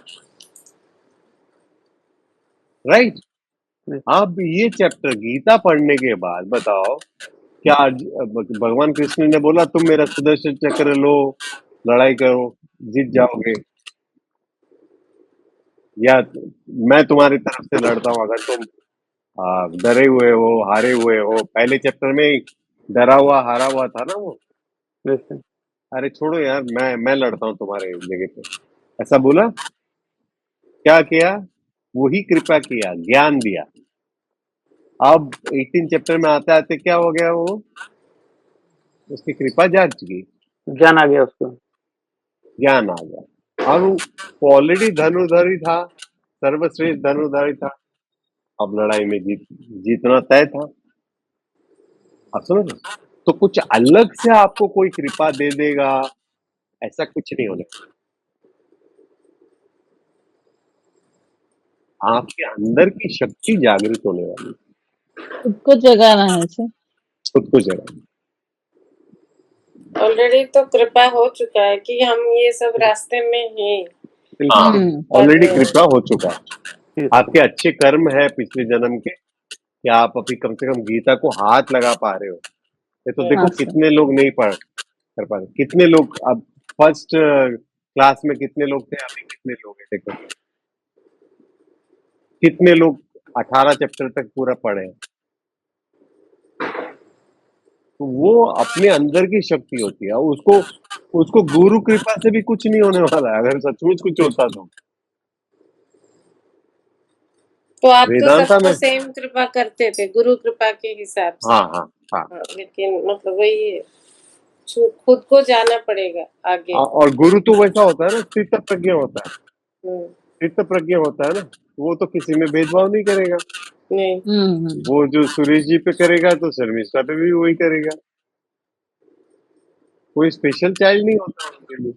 राइट? अब ये चैप्टर गीता पढ़ने के बाद बताओ, क्या भगवान कृष्ण ने बोला तुम मेरा सुदर्शन चक्र लो, लड़ाई करो, जीत जाओगे, या मैं तुम्हारी तरफ से लड़ता हूं अगर तुम डरे हुए हो, हारे हुए हो? पहले चैप्टर में ही डरा हुआ हारा हुआ था ना वो। वैसे अरे छोड़ो यार, मैं लड़ता हूँ तुम्हारे जगह पे, ऐसा बोला। क्या किया? वही कृपा किया, ज्ञान दिया। अब 18 चैप्टर में आते आते क्या हो गया? वो उसकी कृपा जाग गई, ज्ञान आ गया उसको। ज्ञान आ गया, और वो ऑलरेडी धनुर्धर था, सर्वश्रेष्ठ धनुर्धर था। अब लड़ाई में जीतना तय था। आप समझ रहे? तो कुछ अलग से आपको कोई कृपा दे देगा, ऐसा कुछ नहीं होने। आपके अंदर की शक्ति जागृत होने वाली, खुद को जगाना है सर। खुद को जगा। ऑलरेडी तो कृपा हो चुका है कि हम ये सब रास्ते में हैं हाँ, हम्म, कर ऑलरेडी रहे हैं। कृपा हो चुका है। आपके अच्छे कर्म है पिछले जन्म के, कि आप अभी कम से कम गीता को हाथ लगा पा रहे हो। ये तो देखो हाँ सर। कितने लोग नहीं पढ़ कर पा रहे, कितने लोग अब फर्स्ट क्लास में कितने लोग थे, अभी कितने लोग हैं देखो, कितने लोग 18 चैप्टर तक पूरा पढ़े हैं। तो वो अपने अंदर की शक्ति होती है, उसको उसको गुरु कृपा से भी कुछ नहीं होने वाला है, अगर सचमुच कुछ होता तो आप तो वेदांता सबको में। सेम कृपा करते थे गुरु कृपा के हिसाब से। हाँ, हाँ, हाँ। हाँ, लेकिन मतलब वही है, खुद को जाना पड़ेगा आगे। और गुरु तो वैसा होता है ना, स्थित प्रज्ञ होता है, हम्म, स्थित प्रज्ञ होता है ना। वो तो किसी में भेदभाव नहीं करेगा। नहीं वो जो सुरेश जी पे करेगा तो शर्मिष्ठा पे भी वही करेगा। कोई स्पेशल चाइल्ड नहीं होता उनके लिए।